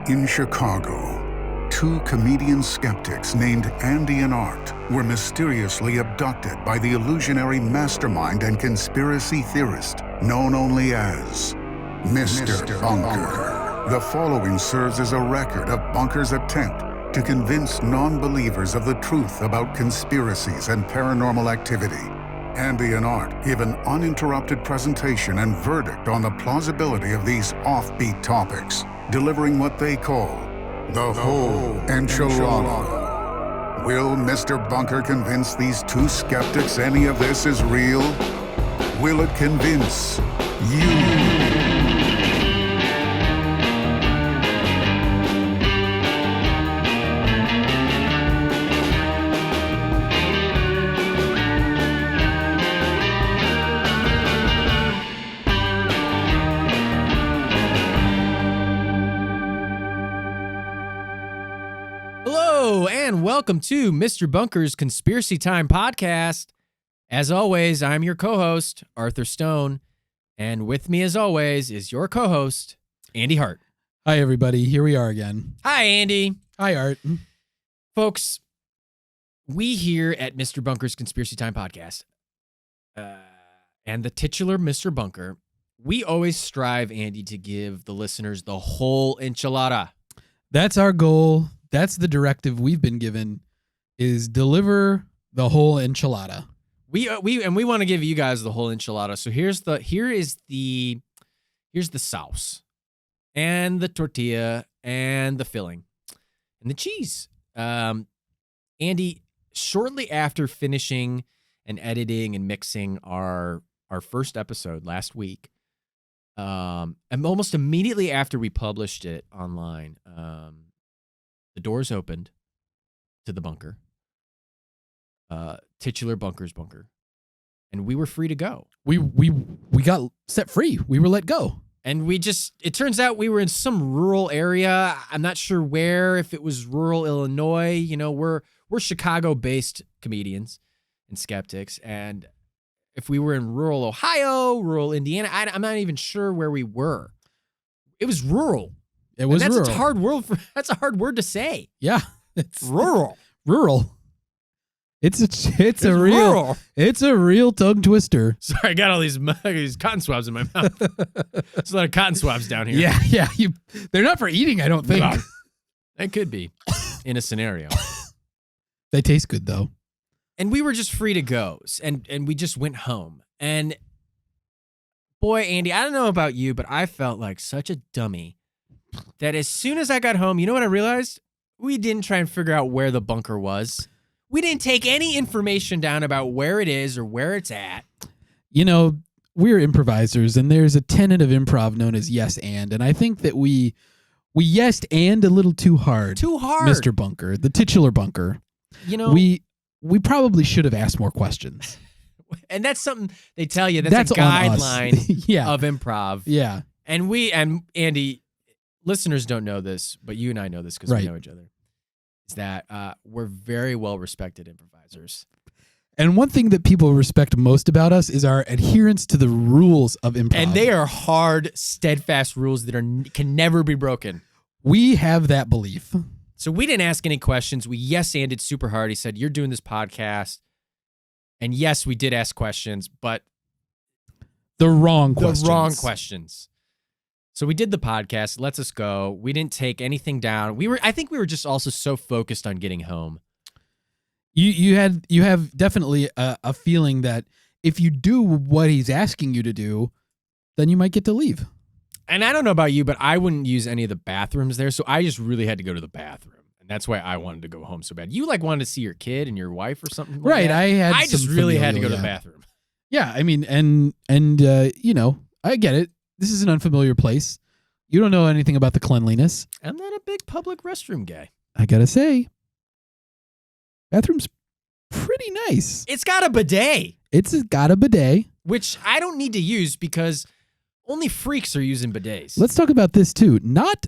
In Chicago, two comedian skeptics named Andy and Art were mysteriously abducted by the illusionary mastermind and conspiracy theorist known only as Mr. Bunker. The following serves as a record of Bunker's attempt to convince non-believers of the truth about conspiracies and paranormal activity. Andy and Art give an uninterrupted presentation and verdict on the plausibility of these offbeat topics, delivering what they call the whole enchilada. Will Mr. Bunker convince these two skeptics any of this is real? Will it convince you? Welcome to Mr. Bunker's Conspiracy Time podcast. As always, I'm your co-host, Arthur Stone, and with me as always is your co-host, Andy Hart. Hi, everybody. Here we are again. Hi, Andy. Hi, Art. Folks, we here at Mr. Bunker's Conspiracy Time podcast and the titular Mr. Bunker, we always strive, Andy, to give the listeners the whole enchilada. That's our goal. That's the directive we've been given, is deliver the whole enchilada. We want to give you guys the whole enchilada. So here's the sauce and the tortilla and the filling and the cheese. Andy, shortly after finishing and editing and mixing our first episode last week, and almost immediately after we published it online, the doors opened to the bunker, titular Bunker's bunker, and we were free to go. We got set free. We were let go. And it turns out we were in some rural area. I'm not sure where, if it was rural Illinois. You know, we're Chicago-based comedians and skeptics. And if we were in rural Ohio, rural Indiana, I'm not even sure where we were. It was rural. It was rural. That's a hard word to say. Yeah. It's rural. Rural. It's a real tongue twister. Sorry, I got all these cotton swabs in my mouth. There's a lot of cotton swabs down here. Yeah. They're not for eating, I don't think. No, it could be in a scenario. They taste good though. And we were just free to go, and we just went home. And boy, Andy, I don't know about you, but I felt like such a dummy that as soon as I got home, you know what I realized? We didn't try and figure out where the bunker was. We didn't take any information down about where it is or where it's at. You know, we're improvisers, and there's a tenet of improv known as yes and I think that we yesed and a little too hard. Too hard. Mr. Bunker, the titular Bunker. You know, we probably should have asked more questions. And that's something they tell you. That's a guideline yeah. of improv. Yeah. And Andy, listeners don't know this, but you and I know this because we know each other, is that we're very well-respected improvisers. And one thing that people respect most about us is our adherence to the rules of improv. And they are hard, steadfast rules that can never be broken. We have that belief. So we didn't ask any questions. We yes-anded super hard. He said, you're doing this podcast. And yes, we did ask questions, but the wrong questions. So we did the podcast. Let's us go. We didn't take anything down. I think we were just also so focused on getting home. You have definitely a feeling that if you do what he's asking you to do, then you might get to leave. And I don't know about you, but I wouldn't use any of the bathrooms there. So I just really had to go to the bathroom. And that's why I wanted to go home so bad. You wanted to see your kid and your wife or something like right. that? I just really had to go to the bathroom. Yeah. I mean, and you know, I get it. This is an unfamiliar place. You don't know anything about the cleanliness. I'm not a big public restroom guy. I gotta say, bathroom's pretty nice. It's got a bidet. It's got a bidet. Which I don't need to use because only freaks are using bidets. Let's talk about this too. Not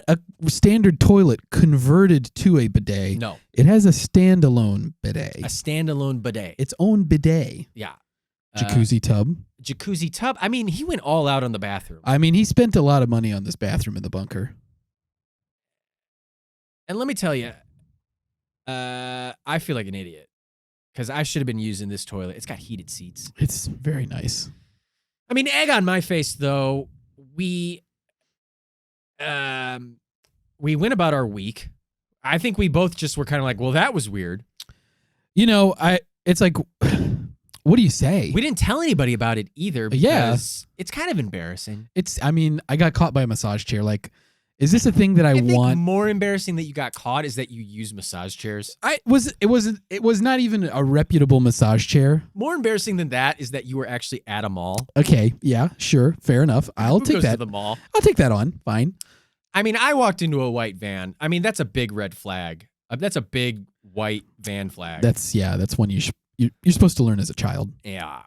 a standard toilet converted to a bidet. No. It has a standalone bidet. A standalone bidet. Its own bidet. Yeah. Jacuzzi tub. Jacuzzi tub. I mean, he went all out on the bathroom. I mean, he spent a lot of money on this bathroom in the bunker. And let me tell you, I feel like an idiot because I should have been using this toilet. It's got heated seats. It's very nice. I mean, egg on my face, though. We went about our week. I think we both just were kind of like, well, that was weird. You know, it's like, what do you say? We didn't tell anybody about it either because it's kind of embarrassing. I mean, I got caught by a massage chair. Like, is this a thing that I think want? More embarrassing that you got caught is that you use massage chairs. It was not even a reputable massage chair. More embarrassing than that is that you were actually at a mall. Okay, yeah, sure, fair enough. I'll Who take goes that. to the mall. I'll take that on. Fine. I mean, I walked into a white van. I mean, that's a big red flag. That's a big white van flag. That's one you're supposed to learn as a child. Yeah.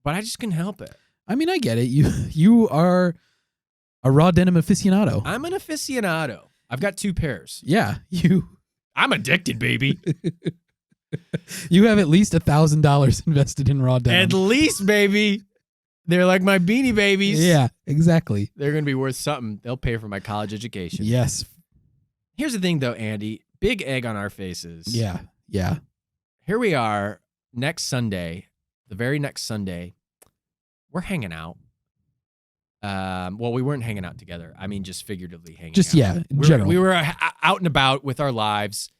But I just couldn't help it. I mean, I get it. You are a raw denim aficionado. I'm an aficionado. I've got 2 pairs. Yeah, I'm addicted, baby. you have at least $1,000 invested in raw denim. At least, baby. They're like my Beanie Babies. Yeah, exactly. They're going to be worth something. They'll pay for my college education. Yes. Here's the thing, though, Andy. Big egg on our faces. Yeah. Here we are next Sunday, the very next Sunday. We're hanging out. Well, we weren't hanging out together. I mean, just figuratively hanging out. In general. We were out and about with our lives.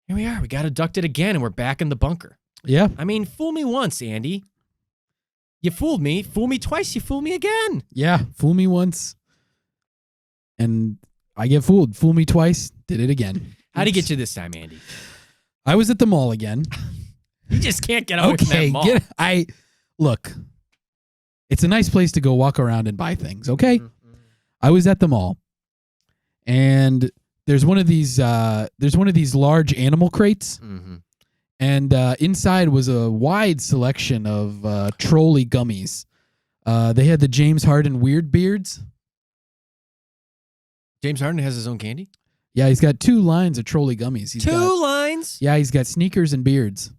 Here we are. We got abducted again, and we're back in the bunker. Yeah. I mean, fool me once, Andy. You fooled me. Fool me twice. You fool me again. Yeah. Fool me once, and I get fooled. Fool me twice. Did it again. How'd he get you this time, Andy? I was at the mall again. You just can't get away from that mall. Look. It's a nice place to go walk around and buy things, okay? Mm-hmm. I was at the mall, and there's one of these large animal crates, mm-hmm. and inside was a wide selection of trolley gummies. They had the James Harden Weird Beards. James Harden has his own candy? Yeah, he's got 2 lines of trolley gummies. Two lines? Yeah, he's got sneakers and beards.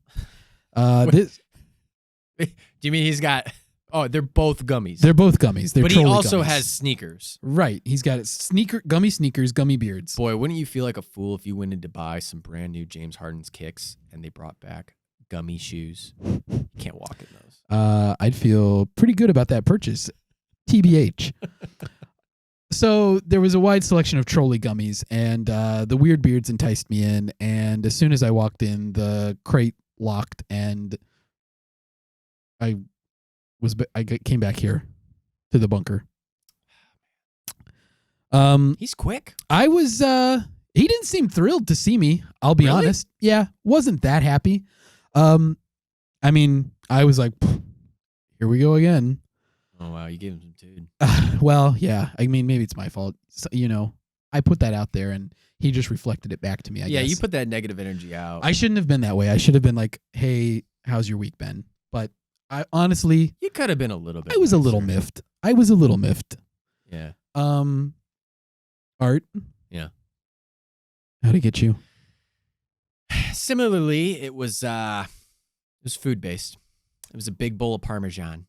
Do you mean he's got... Oh, they're both gummies. They're both gummies. They're but trolley he also gummies. has sneakers. Right. He's got gummy sneakers, gummy beards. Boy, wouldn't you feel like a fool if you went in to buy some brand new James Harden's kicks and they brought back gummy shoes? You can't walk in those. I'd feel pretty good about that purchase. TBH. So there was a wide selection of trolley gummies, and the Weird Beards enticed me in. And as soon as I walked in, the crate locked, and I came back here to the bunker. He's quick. I was he didn't seem thrilled to see me, I'll be honest. Yeah, wasn't that happy. I mean, I was like, here we go again. Oh wow, you gave him some dude. Well, yeah. I mean, maybe it's my fault. So, I put that out there and he just reflected it back to me, I guess. You put that negative energy out. I shouldn't have been that way. I should have been like, "Hey, how's your week been?" But I honestly, you could have been a little bit. I was a little miffed. Yeah. Art. Yeah. How'd it get you? Similarly, it was food based. It was a big bowl of Parmesan.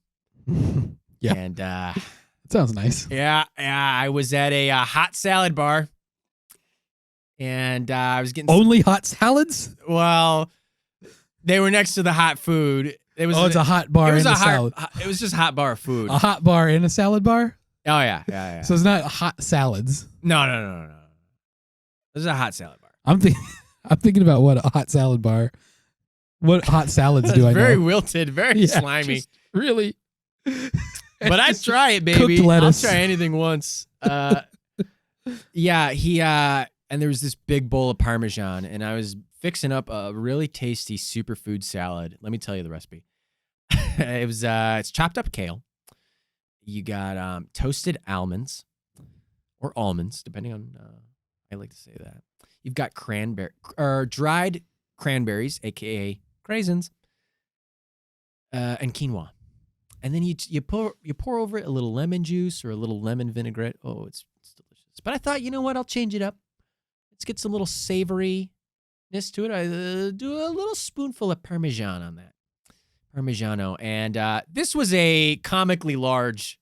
Yeah. And that sounds nice. Yeah. I was at a hot salad bar, and I was getting only hot salads. Well, they were next to the hot food. It's a hot bar and a salad. It was just a hot bar of food. A hot bar and a salad bar? Oh, yeah. So it's not hot salads. No. This is a hot salad bar. I'm thinking about what a hot salad bar. What hot salads do I know? Very wilted, very slimy. Really? But I'd try it, baby. Cooked lettuce. I'll try anything once. Yeah, and there was this big bowl of Parmesan, and I was fixing up a really tasty superfood salad. Let me tell you the recipe. It's chopped up kale. You got toasted almonds or almonds, depending on I like to say that. You've got dried cranberries, aka craisins, and quinoa. And then you pour over it a little lemon juice or a little lemon vinaigrette. Oh, it's delicious. But I thought, you know what? I'll change it up. Let's get some little savoriness to it. I do a little spoonful of Parmesan on that. Parmigiano. And this was a comically large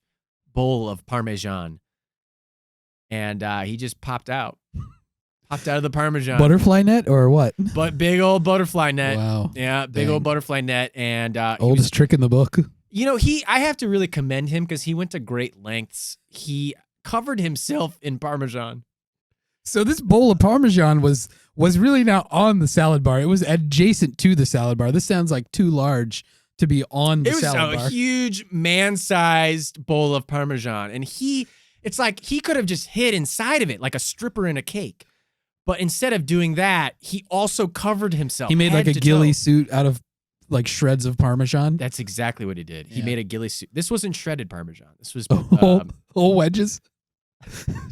bowl of Parmesan. And he just popped out. Popped out of the Parmesan. Butterfly net or what? But big old butterfly net. Wow. Yeah, big Dang. old butterfly net. And Oldest trick in the book. you know, I have to really commend him because he went to great lengths. He covered himself in Parmesan. So this bowl of Parmesan was really not on the salad bar. It was adjacent to the salad bar. This sounds like too large to be on the salad bar. It was a huge man-sized bowl of Parmesan. And it's like he could have just hid inside of it like a stripper in a cake. But instead of doing that, he also covered himself. He made like a head to ghillie toe. suit out of like shreds of Parmesan. That's exactly what he did. He Yeah. made a ghillie suit. This wasn't shredded Parmesan. This was Whole wedges.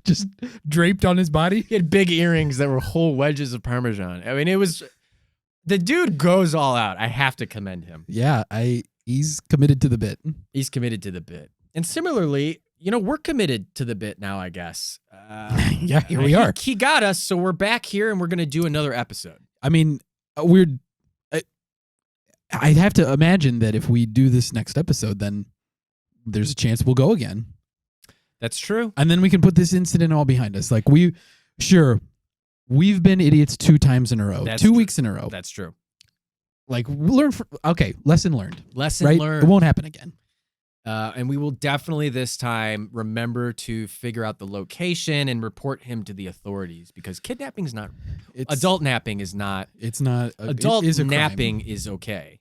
Just draped on his body. he had big earrings that were whole wedges of Parmesan. I mean, the dude goes all out. I have to commend him. Yeah, he's committed to the bit. He's committed to the bit. And similarly, you know, we're committed to the bit now, I guess. Yeah, here we are. He got us, so we're back here and we're going to do another episode. I mean, I'd have to imagine that if we do this next episode, then there's a chance we'll go again. That's true. And then we can put this incident all behind us. Like we've been idiots 2 times in a row, That's 2 true. weeks in a row. That's true. Like lesson learned. Lesson Right? learned. It won't happen again. And we will definitely this time remember to figure out the location and report him to the authorities because kidnapping is not. Adult napping is not. It's not. Adult it is a napping crime. is okay.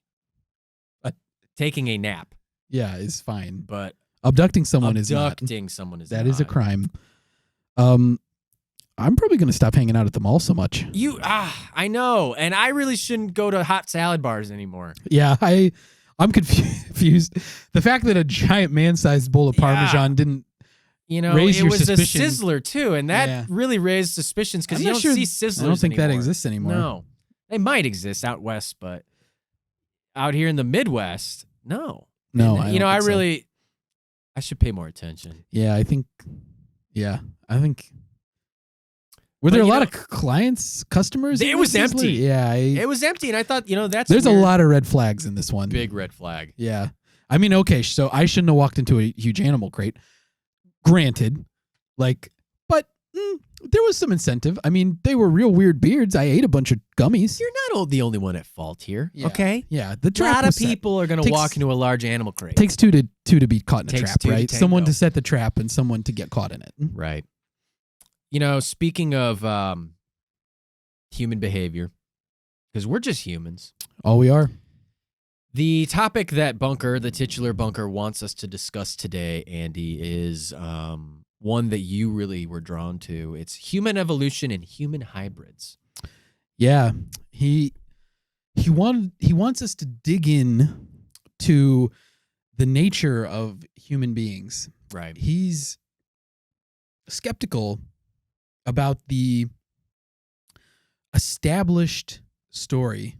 Taking a nap, Yeah, is fine. but Abducting someone is not. abducting someone is That not. is a crime. I'm probably going to stop hanging out at the mall so much. I know, and I really shouldn't go to hot salad bars anymore. Yeah, I'm confused. The fact that a giant man-sized bowl of Parmesan didn't. You know, Raise it your was suspicion. a sizzler too, and that Yeah. really raised suspicions because I'm you not don't sure- see sizzlers. I don't think that anymore. exists anymore. No, they might exist out west, but out here in the Midwest, no. No, And, I you know, don't I think so. really, I should pay more attention. Yeah, I think. Were But, there a you lot know, of customers? It in was this Sizzler? empty. Yeah, It was empty, and I thought, you know, that's there's weird. a lot of red flags in this one. Big red flag. Yeah, I mean, okay, so I shouldn't have walked into a huge animal crate. Granted, but there was some incentive. I mean, they were real weird beards. I ate a bunch of gummies. You're not the only one at fault here. Yeah. Okay, Yeah, the a trap lot of was set. people are going to Takes- walk into a large animal crate. Takes two to be caught in a Takes trap, two to right? tango. Someone to set the trap and someone to get caught in it. Right. You know, speaking of human behavior, because we're just humans. All we are. The topic that the titular bunker, wants us to discuss today, Andy, is one that you really were drawn to. It's human evolution and human hybrids. Yeah, he wants us to dig in to the nature of human beings. Right. He's skeptical about the established story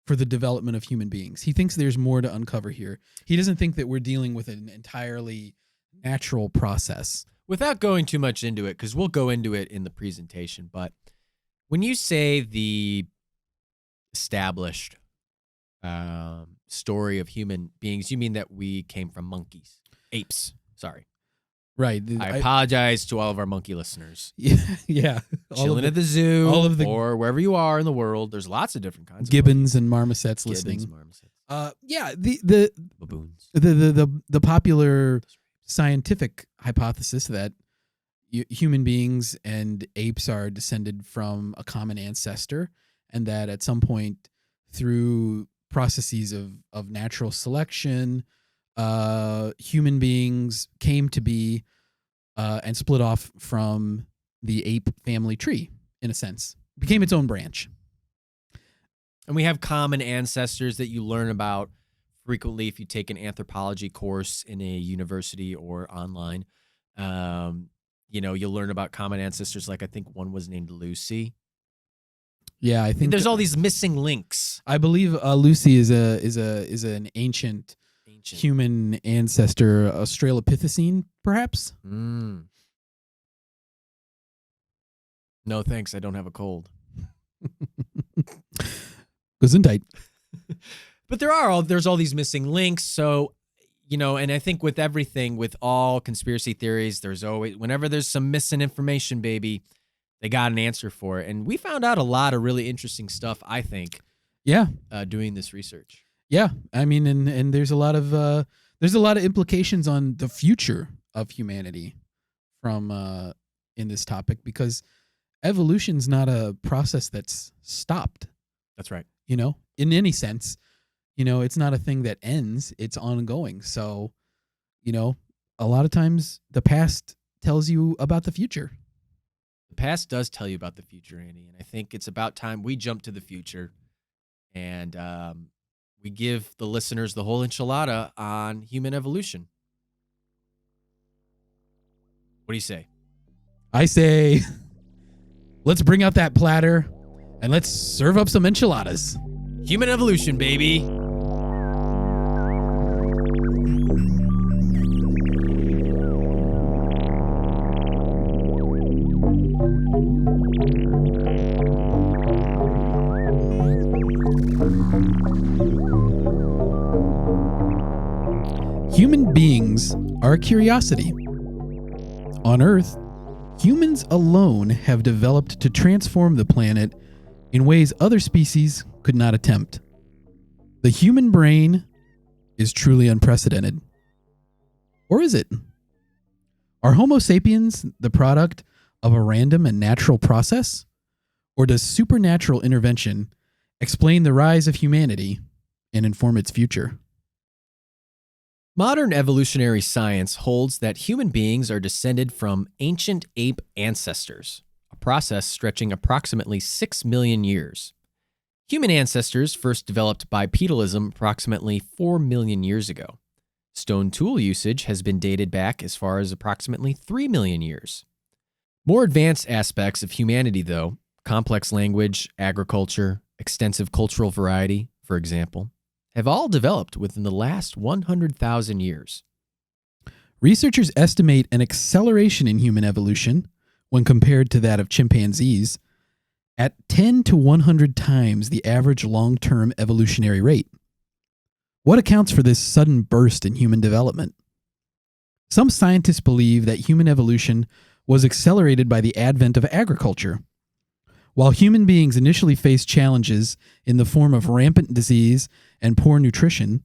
for the development of human beings. He thinks there's more to uncover here. He doesn't think that we're dealing with an entirely natural process. Without going too much into it, because we'll go into it in the presentation, but when you say the established story of human beings, you mean that we came from monkeys, apes. Sorry. Right. I apologize to all of our monkey listeners. Yeah. Chilling at the zoo all of the- or wherever you are in the world. There's lots of different kinds Gibbons and marmosets of listening. Gibbons, marmosets, Yeah, the baboons. the popular scientific hypothesis that human beings and apes are descended from a common ancestor, and that at some point through processes of natural selection, human beings came to be and split off from the ape family tree, in a sense, became its own branch. And we have common ancestors that you learn about frequently if you take an anthropology course in a university or online. You know, you'll learn about common ancestors. Like I think one was named Lucy. Yeah, I think There's all these missing links. I believe Lucy is an ancient human ancestor, Australopithecine, perhaps. No, thanks. I don't have a cold. Gesundheit. But there's all these missing links. So, you know, and I think with everything, with all conspiracy theories, there's always, whenever there's some missing information, baby, they got an answer for it. And we found out a lot of really interesting stuff, I think, Yeah. doing this research. Yeah. I mean, and there's a lot of implications on the future of humanity from in this topic, because evolution's not a process that's stopped, That's right. in any sense. It's not a thing that ends, it's ongoing. So, a lot of times the past tells you about the future. The past does tell you about the future, Andy, and I think it's about time we jump to the future and we give the listeners the whole enchilada on human evolution. What do you say? I say, let's bring out that platter and let's serve up some enchiladas. Human evolution, baby. Human beings are a curiosity. On Earth, humans alone have developed to transform the planet in ways other species could not attempt. The human brain is truly unprecedented. Or is it? Are Homo sapiens the product of a random and natural process? Or does supernatural intervention explain the rise of humanity and inform its future? Modern evolutionary science holds that human beings are descended from ancient ape ancestors, a process stretching approximately 6 million years. Human ancestors first developed bipedalism approximately 4 million years ago. Stone tool usage has been dated back as far as approximately 3 million years. More advanced aspects of humanity, though, complex language, agriculture, extensive cultural variety, for example, have all developed within the last 100,000 years. Researchers estimate an acceleration in human evolution, when compared to that of chimpanzees, at 10 to 100 times the average long-term evolutionary rate. What accounts for this sudden burst in human development? Some scientists believe that human evolution was accelerated by the advent of agriculture. While human beings initially faced challenges in the form of rampant disease and poor nutrition,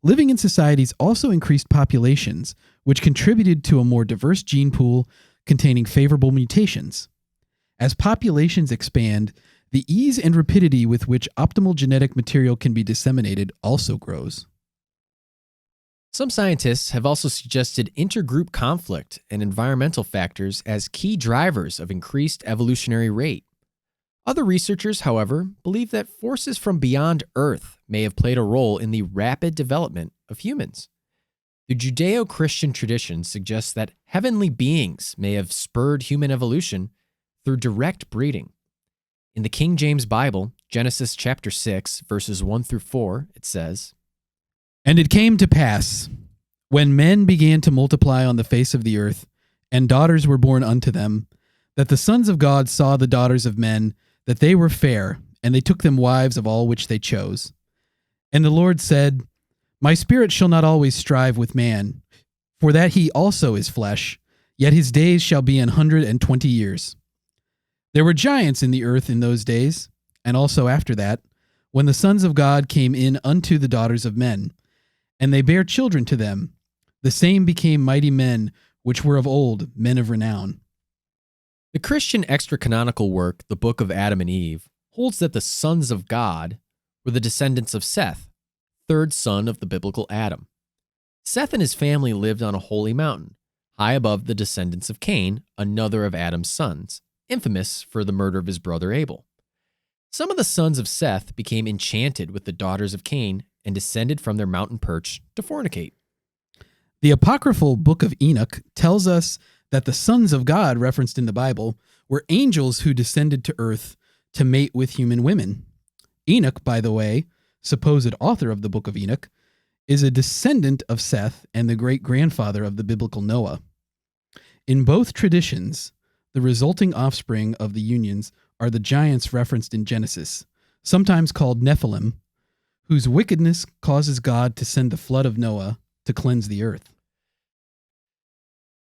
living in societies also increased populations, which contributed to a more diverse gene pool containing favorable mutations. As populations expand, the ease and rapidity with which optimal genetic material can be disseminated also grows. Some scientists have also suggested intergroup conflict and environmental factors as key drivers of increased evolutionary rate. Other researchers, however, believe that forces from beyond Earth may have played a role in the rapid development of humans. The Judeo-Christian tradition suggests that heavenly beings may have spurred human evolution through direct breeding. In the King James Bible, Genesis chapter 6, verses 1 through 4, it says, "And it came to pass, when men began to multiply on the face of the earth, and daughters were born unto them, that the sons of God saw the daughters of men, that they were fair, and they took them wives of all which they chose. And the Lord said, My spirit shall not always strive with man, for that he also is flesh, yet his days shall be 120 years. There were giants in the earth in those days, and also after that, when the sons of God came in unto the daughters of men, and they bare children to them. The same became mighty men, which were of old, men of renown." The Christian extra-canonical work, the Book of Adam and Eve, holds that the sons of God were the descendants of Seth, third son of the biblical Adam. Seth and his family lived on a holy mountain, high above the descendants of Cain, another of Adam's sons, infamous for the murder of his brother Abel. Some of the sons of Seth became enchanted with the daughters of Cain and descended from their mountain perch to fornicate. The apocryphal Book of Enoch tells us that the sons of God referenced in the Bible were angels who descended to earth to mate with human women. Enoch, by the way, supposed author of the Book of Enoch, is a descendant of Seth and the great-grandfather of the biblical Noah. In both traditions, the resulting offspring of the unions are the giants referenced in Genesis, sometimes called Nephilim, whose wickedness causes God to send the flood of Noah to cleanse the earth.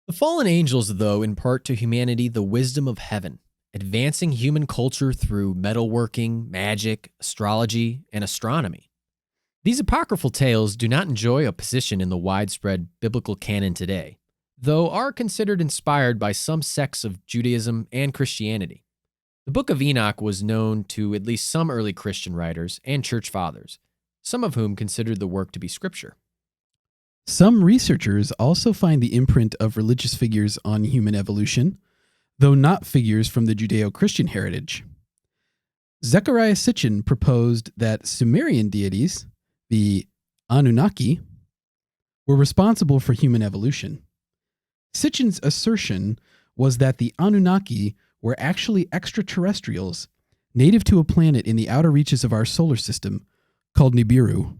The fallen angels, though, impart to humanity the wisdom of heaven advancing human culture through metalworking, magic, astrology, and astronomy. These apocryphal tales do not enjoy a position in the widespread biblical canon today, though are considered inspired by some sects of Judaism and Christianity. The Book of Enoch was known to at least some early Christian writers and church fathers, some of whom considered the work to be scripture. Some researchers also find the imprint of religious figures on human evolution, though not figures from the Judeo-Christian heritage. Zechariah Sitchin proposed that Sumerian deities, the Anunnaki, were responsible for human evolution. Sitchin's assertion was that the Anunnaki were actually extraterrestrials, native to a planet in the outer reaches of our solar system called Nibiru.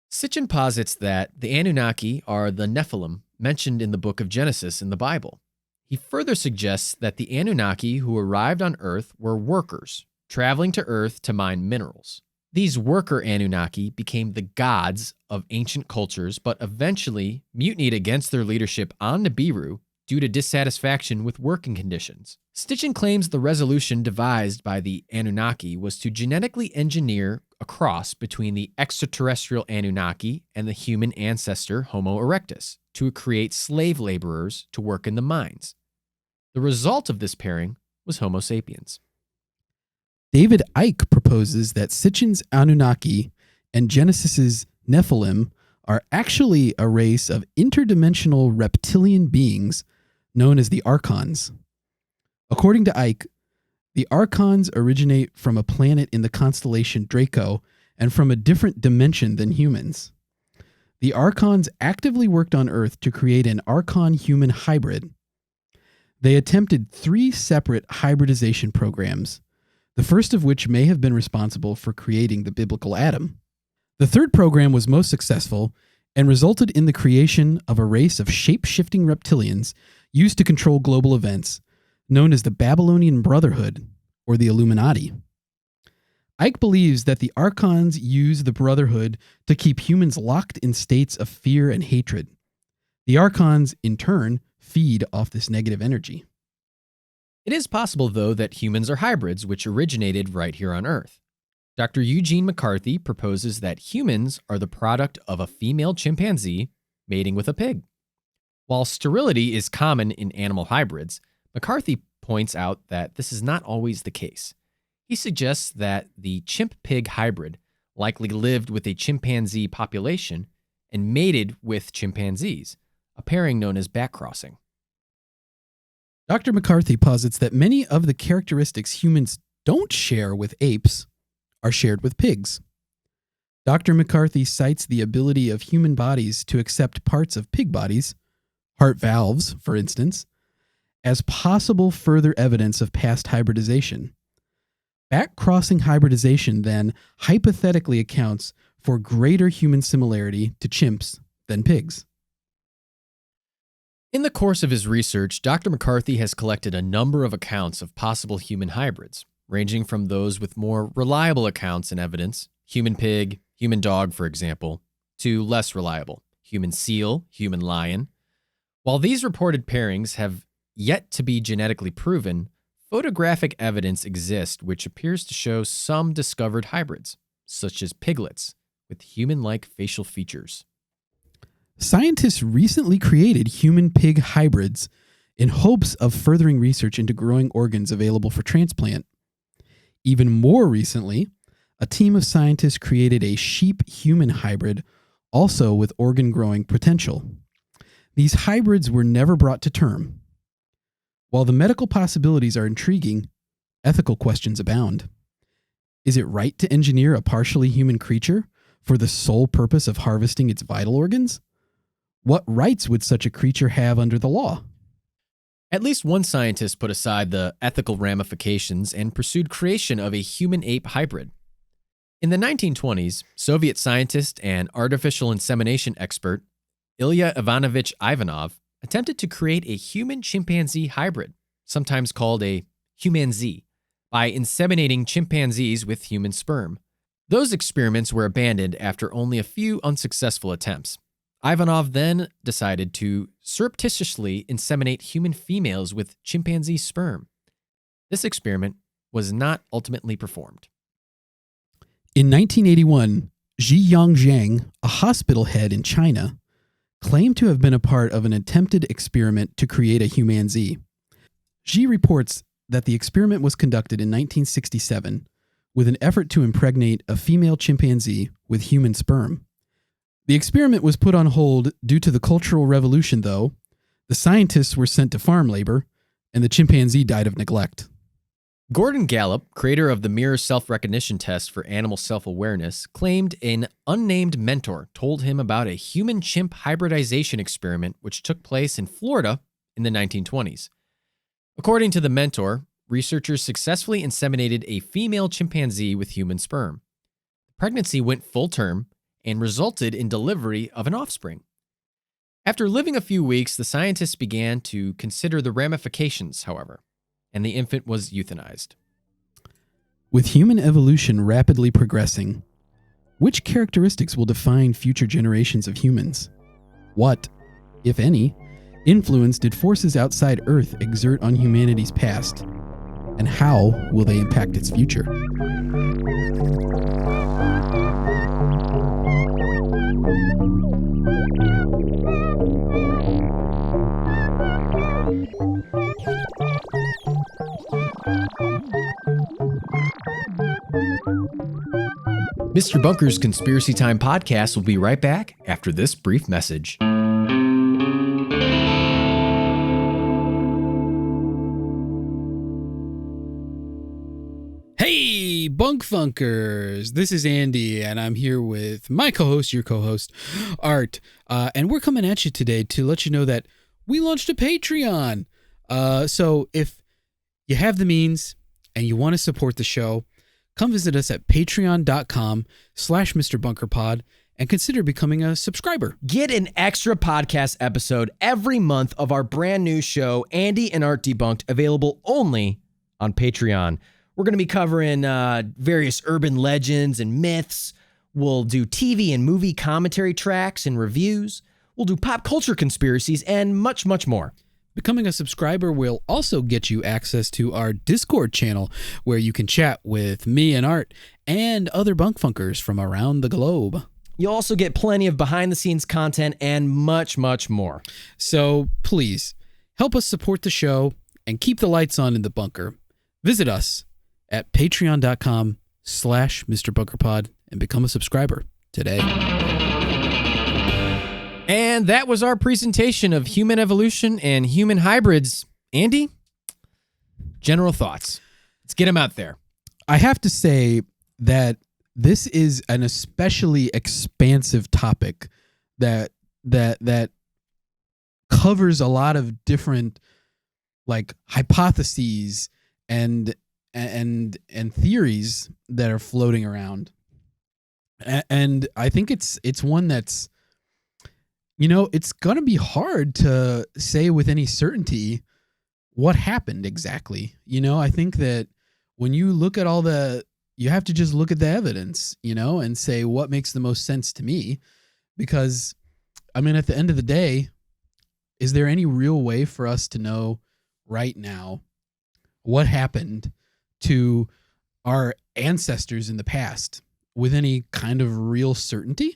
Sitchin posits that the Anunnaki are the Nephilim mentioned in the book of Genesis in the Bible. He further suggests that the Anunnaki who arrived on Earth were workers, traveling to Earth to mine minerals. These worker Anunnaki became the gods of ancient cultures, but eventually mutinied against their leadership on Nibiru due to dissatisfaction with working conditions. Sitchin claims the resolution devised by the Anunnaki was to genetically engineer a cross between the extraterrestrial Anunnaki and the human ancestor Homo erectus to create slave laborers to work in the mines. The result of this pairing was Homo sapiens. David Icke proposes that Sitchin's Anunnaki and Genesis's Nephilim are actually a race of interdimensional reptilian beings known as the Archons. According to Icke, the Archons originate from a planet in the constellation Draco and from a different dimension than humans. The Archons actively worked on Earth to create an Archon-human hybrid. They attempted 3 separate hybridization programs, the first of which may have been responsible for creating the biblical Adam. The third program was most successful and resulted in the creation of a race of shape-shifting reptilians used to control global events, known as the Babylonian Brotherhood, or the Illuminati. Icke believes that the Archons use the Brotherhood to keep humans locked in states of fear and hatred. The Archons, in turn, feed off this negative energy. It is possible, though, that humans are hybrids which originated right here on Earth. Dr. Eugene McCarthy proposes that humans are the product of a female chimpanzee mating with a pig. While sterility is common in animal hybrids, McCarthy points out that this is not always the case. He suggests that the chimp-pig hybrid likely lived with a chimpanzee population and mated with chimpanzees, a pairing known as backcrossing. Dr. McCarthy posits that many of the characteristics humans don't share with apes are shared with pigs. Dr. McCarthy cites the ability of human bodies to accept parts of pig bodies, heart valves, for instance, as possible further evidence of past hybridization. Back-crossing hybridization then hypothetically accounts for greater human similarity to chimps than pigs. In the course of his research, Dr. McCarthy has collected a number of accounts of possible human hybrids, ranging from those with more reliable accounts and evidence, human pig, human dog, for example, to less reliable, human seal, human lion. While these reported pairings have yet to be genetically proven, photographic evidence exists which appears to show some discovered hybrids, such as piglets, with human-like facial features. Scientists recently created human-pig hybrids in hopes of furthering research into growing organs available for transplant. Even more recently, a team of scientists created a sheep-human hybrid, also with organ-growing potential. These hybrids were never brought to term. While the medical possibilities are intriguing, ethical questions abound. Is it right to engineer a partially human creature for the sole purpose of harvesting its vital organs? What rights would such a creature have under the law? At least one scientist put aside the ethical ramifications and pursued creation of a human-ape hybrid. In the 1920s, Soviet scientist and artificial insemination expert Ilya Ivanovich Ivanov attempted to create a human-chimpanzee hybrid, sometimes called a humanzee, by inseminating chimpanzees with human sperm. Those experiments were abandoned after only a few unsuccessful attempts. Ivanov then decided to surreptitiously inseminate human females with chimpanzee sperm. This experiment was not ultimately performed. In 1981, Ji Yongjiang, a hospital head in China, claimed to have been a part of an attempted experiment to create a humanzee. Ji reports that the experiment was conducted in 1967 with an effort to impregnate a female chimpanzee with human sperm. The experiment was put on hold due to the Cultural Revolution, though. The scientists were sent to farm labor, and the chimpanzee died of neglect. Gordon Gallup, creator of the mirror self-recognition test for animal self-awareness, claimed an unnamed mentor told him about a human-chimp hybridization experiment which took place in Florida in the 1920s. According to the mentor, researchers successfully inseminated a female chimpanzee with human sperm. The pregnancy went full term and resulted in delivery of an offspring. After living a few weeks, the scientists began to consider the ramifications, however, and the infant was euthanized. With human evolution rapidly progressing, which characteristics will define future generations of humans? What, if any, influence did forces outside Earth exert on humanity's past? And how will they impact its future? Mr. Bunker's Conspiracy Time podcast will be right back after this brief message. Hey, Bunk Funkers! This is Andy, and I'm here with my co-host, your co-host, Art. And we're coming at you today to let you know that we launched a Patreon. So if you have the means and you want to support the show, come visit us at patreon.com/MrBunkerPod and consider becoming a subscriber. Get an extra podcast episode every month of our brand new show, Andy and Art Debunked, available only on Patreon. We're going to be covering various urban legends and myths. We'll do TV and movie commentary tracks and reviews. We'll do pop culture conspiracies and much, much more. Becoming a subscriber will also get you access to our Discord channel, where you can chat with me and Art and other bunk funkers from around the globe. You'll also get plenty of behind-the-scenes content and much, much more. So please, help us support the show and keep the lights on in the bunker. Visit us at patreon.com/MrBunkerPod and become a subscriber today. And that was our presentation of human evolution and human hybrids. Andy, general thoughts. Let's get them out there. I have to say that this is an especially expansive topic that covers a lot of different like hypotheses and theories that are floating around. And I think it's one that's, you know, it's going to be hard to say with any certainty what happened exactly. You know, I think that when you look at you have to just look at the evidence, you know, and say what makes the most sense to me. Because, I mean, at the end of the day, is there any real way for us to know right now what happened to our ancestors in the past with any kind of real certainty?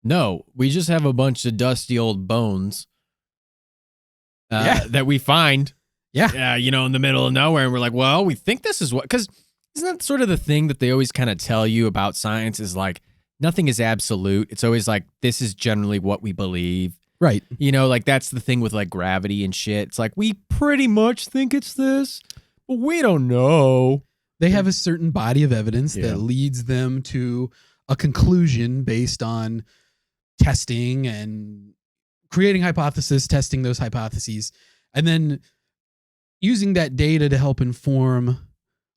No, we just have a bunch of dusty old bones that we find, in the middle of nowhere. And we're like, well, we think this is what, because isn't that sort of the thing that they always kind of tell you about science is like, nothing is absolute. It's always like, this is generally what we believe. Right. You know, like that's the thing with like gravity and shit. It's like, we pretty much think it's this, but we don't know. They have a certain body of evidence that leads them to a conclusion based on testing and creating hypotheses, testing those hypotheses, and then using that data to help inform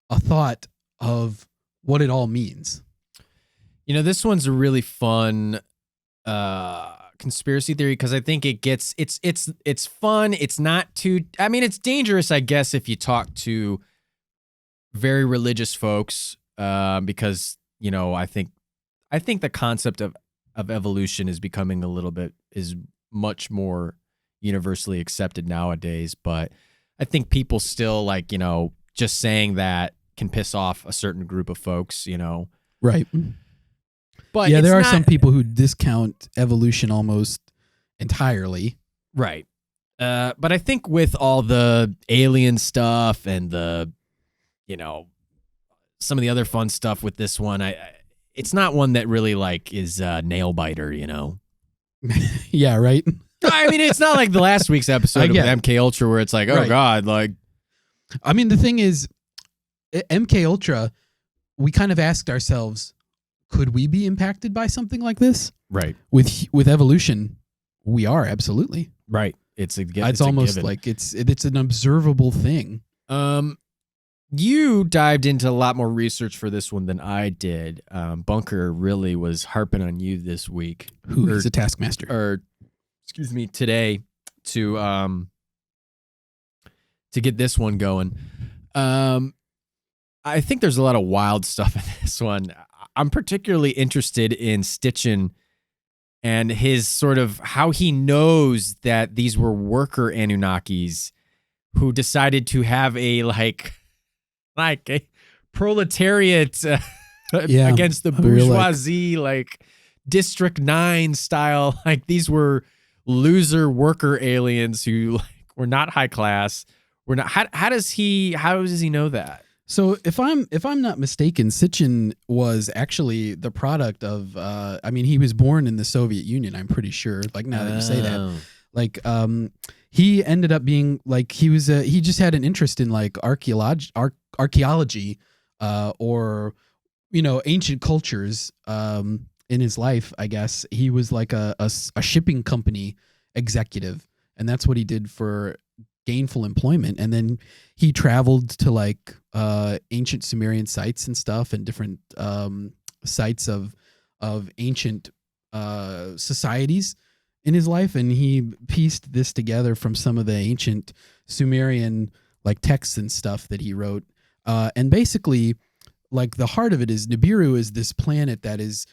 a thought of what it all means. You know, this one's a really fun conspiracy theory because I think it's fun. It's not too, I mean, it's dangerous, I guess, if you talk to very religious folks because, you know, I think the concept of evolution is becoming is much more universally accepted nowadays. But I think people still like, you know, just saying that can piss off a certain group of folks, you know. Right. But yeah, it's there are not- some people who discount evolution almost entirely. Right. But I think with all the alien stuff and the, you know, some of the other fun stuff with this one, it's not one that really like is a nail biter, you know. Yeah, right. I mean, it's not like the last week's episode of get it. MK Ultra where it's like, oh Right. God, like, I mean, the thing is, MK Ultra, we kind of asked ourselves, could we be impacted by something like this? right, With evolution, we are absolutely. right. It's It's almost like it's an observable thing. You dived into a lot more research for this one than I did. Bunker really was harping on you this week. Who is a taskmaster? Or excuse me, today to get this one going. I think there's a lot of wild stuff in this one. I'm particularly interested in Sitchin and his sort of how he knows that these were worker Anunnakis who decided to have a like a proletariat against the bourgeoisie, like District 9 style. Like these were loser worker aliens who like were not high class. We're not. How does he know that? So if I'm not mistaken, Sitchin was actually the product of. I mean, he was born in the Soviet Union. I'm pretty sure. Like now that you say that, like he ended up being like he was. He just had an interest in like archaeology, or you know, ancient cultures. In his life, I guess he was like a shipping company executive, and that's what he did for gainful employment. And then he traveled to like ancient Sumerian sites and stuff, and different sites of ancient societies in his life, and he pieced this together from some of the ancient Sumerian like texts and stuff that he wrote. And basically, like the heart of it is Nibiru is this planet that is.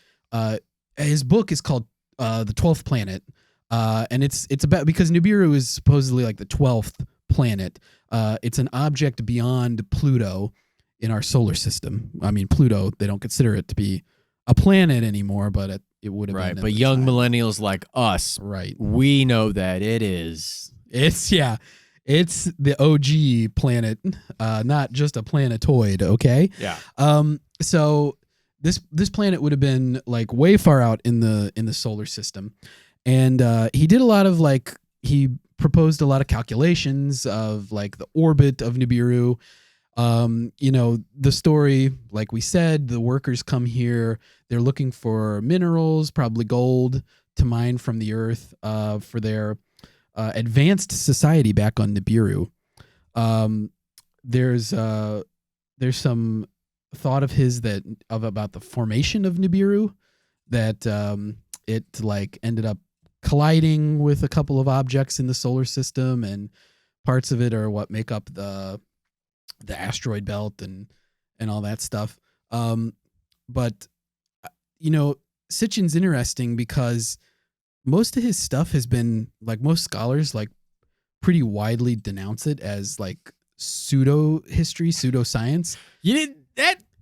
His book is called The 12th Planet. And it's about, because Nibiru is supposedly like the 12th planet. It's an object beyond Pluto in our solar system. I mean, Pluto, they don't consider it to be a planet anymore, but it would have Right. been. But young millennials like us, right? We know that it is. It's the OG planet, not just a planetoid. Okay. Yeah. So this planet would have been like way far out in the solar system. And he did a lot of like, he proposed a lot of calculations of like the orbit of Nibiru. You know, the story, like we said, the workers come here, they're looking for minerals, probably gold, to mine from the earth for their advanced society back on Nibiru. There's some thought of his about the formation of Nibiru, that it like ended up colliding with a couple of objects in the solar system, and parts of it are what make up the asteroid belt and all that stuff. But you know, Sitchin's interesting because most of his stuff has been, like, most scholars like pretty widely denounce it as like pseudo history, pseudoscience. You did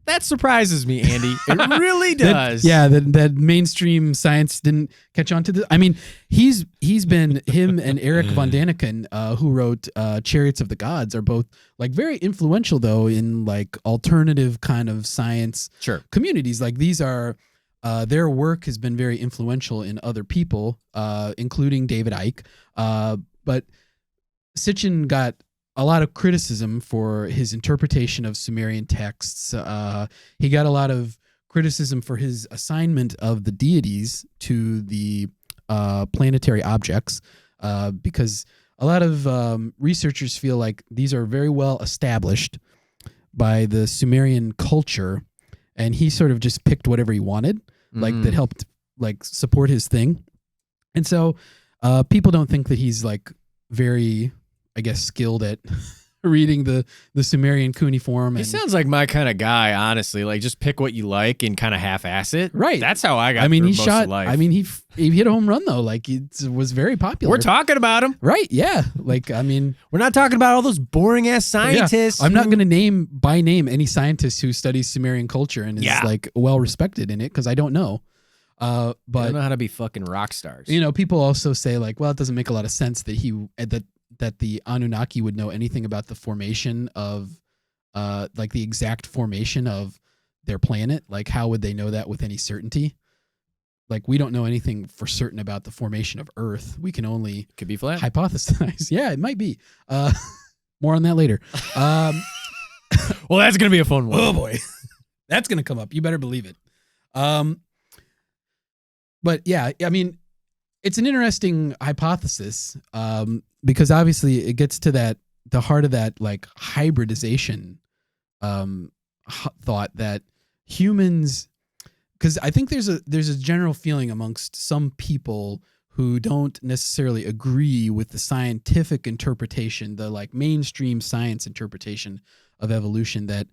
that surprises me, Andy. It really does. That mainstream science didn't catch on to this. I mean, he's been, him and Eric von Daniken, who wrote Chariots of the Gods, are both like very influential though in like alternative kind of science communities. Like these are their work has been very influential in other people, including David Icke. But Sitchin got a lot of criticism for his interpretation of Sumerian texts. He got a lot of criticism for his assignment of the deities to the planetary objects, because a lot of researchers feel like these are very well established by the Sumerian culture, and he sort of just picked whatever he wanted, like that helped like support his thing. And so people don't think that he's like very, I guess, skilled at reading the Sumerian cuniform. He And sounds like my kind of guy, honestly. Like, just pick what you like and kind of half-ass it. Right. That's how I got. I mean, through he most shot. Of life. I mean, he hit a home run though. Like it was very popular. We're talking about him. Right? Yeah. Like I mean, We're not talking about all those boring ass scientists. yeah, I'm not going to name by name any scientist who studies Sumerian culture and is like well respected in it because I don't know. I But don't know how to be fucking rock stars. people also say like, well, it doesn't make a lot of sense that that the Anunnaki would know anything about the formation of, like the exact formation of their planet. Like, how would they know that with any certainty? Like, we don't know anything for certain about the formation of Earth. We can only Could be flat. hypothesize. Yeah, it might be. More on that later. Well, that's gonna be a fun one. Oh boy, that's gonna come up. You better believe it. But yeah, I mean, it's an interesting hypothesis because obviously it gets to the heart of that like hybridization thought that humans, because I think there's a general feeling amongst some people who don't necessarily agree with the scientific interpretation, the like mainstream science interpretation of evolution that,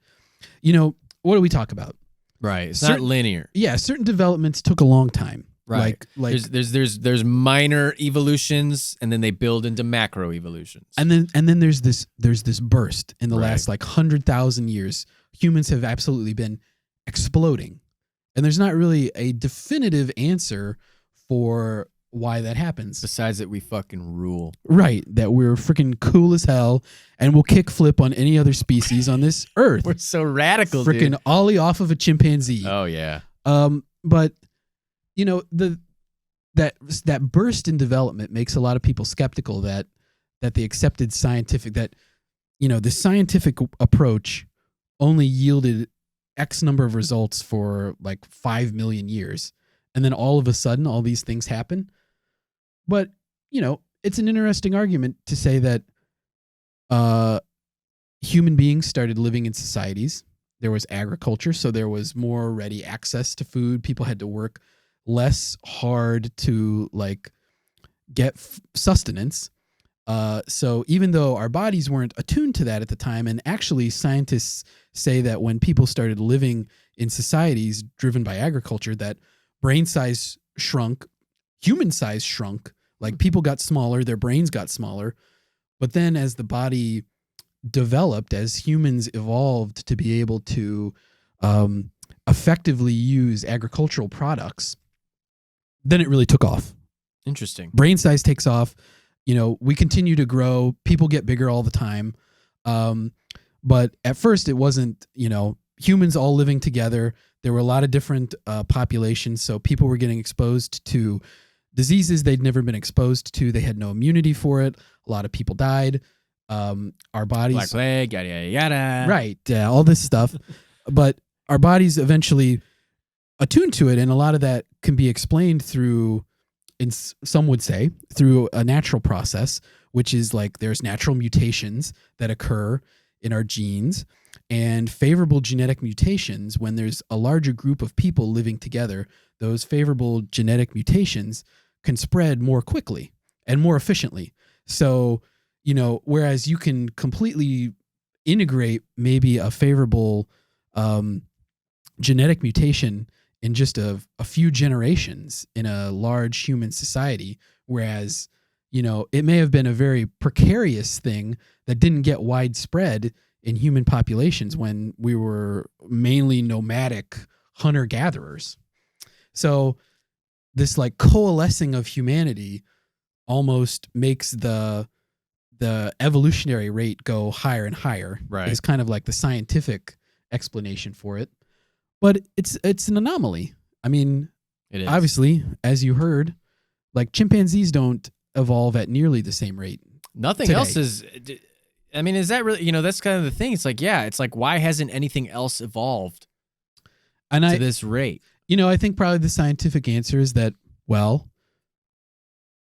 what do we talk about? Right. It's not linear. Yeah, certain developments took a long time. Right. Like there's minor evolutions and then they build into macro evolutions. and then there's this burst in the Right. last like 100,000 years. Humans have absolutely been exploding. And there's not really a definitive answer for why that happens. Besides that, we fucking rule. Right, that we're freaking cool as hell and we'll kick flip on any other species on this earth. We're so radical, Freaking dude. ollie off of a chimpanzee. Oh yeah. But that burst in development makes a lot of people skeptical that the accepted scientific the scientific approach only yielded X number of results for like 5 million years, and then all of a sudden all these things happen. But it's an interesting argument to say that human beings started living in societies. There was agriculture, so there was more ready access to food. People had to work less hard to like get sustenance. So even though our bodies weren't attuned to that at the time, and actually scientists say that when people started living in societies driven by agriculture, that brain size shrunk, human size shrunk, like people got smaller, their brains got smaller. But then as the body developed, as humans evolved to be able to effectively use agricultural products, then it really took off. Interesting. Brain size takes off. We continue to grow. People get bigger all the time. But at first it wasn't, humans all living together. There were a lot of different populations. So people were getting exposed to diseases they'd never been exposed to. They had no immunity for it. A lot of people died. Our bodies, Black plague, yada yada yada. right? All this stuff. But our bodies eventually attuned to it, and a lot of that can be explained through, some would say, through a natural process, which is like there's natural mutations that occur in our genes, and favorable genetic mutations. When there's a larger group of people living together, those favorable genetic mutations can spread more quickly and more efficiently. So, whereas you can completely integrate maybe a favorable genetic mutation in just a few generations in a large human society, whereas, it may have been a very precarious thing that didn't get widespread in human populations when we were mainly nomadic hunter-gatherers. So this like coalescing of humanity almost makes the evolutionary rate go higher and higher. Right. It's kind of like the scientific explanation for it. But it's an anomaly. I mean, It is. obviously, as you heard, like chimpanzees don't evolve at nearly the same rate. Nothing today. else is. I mean, is that really? That's kind of the thing. It's like, yeah, it's like, why hasn't anything else evolved And to this rate? I think probably the scientific answer is that, well,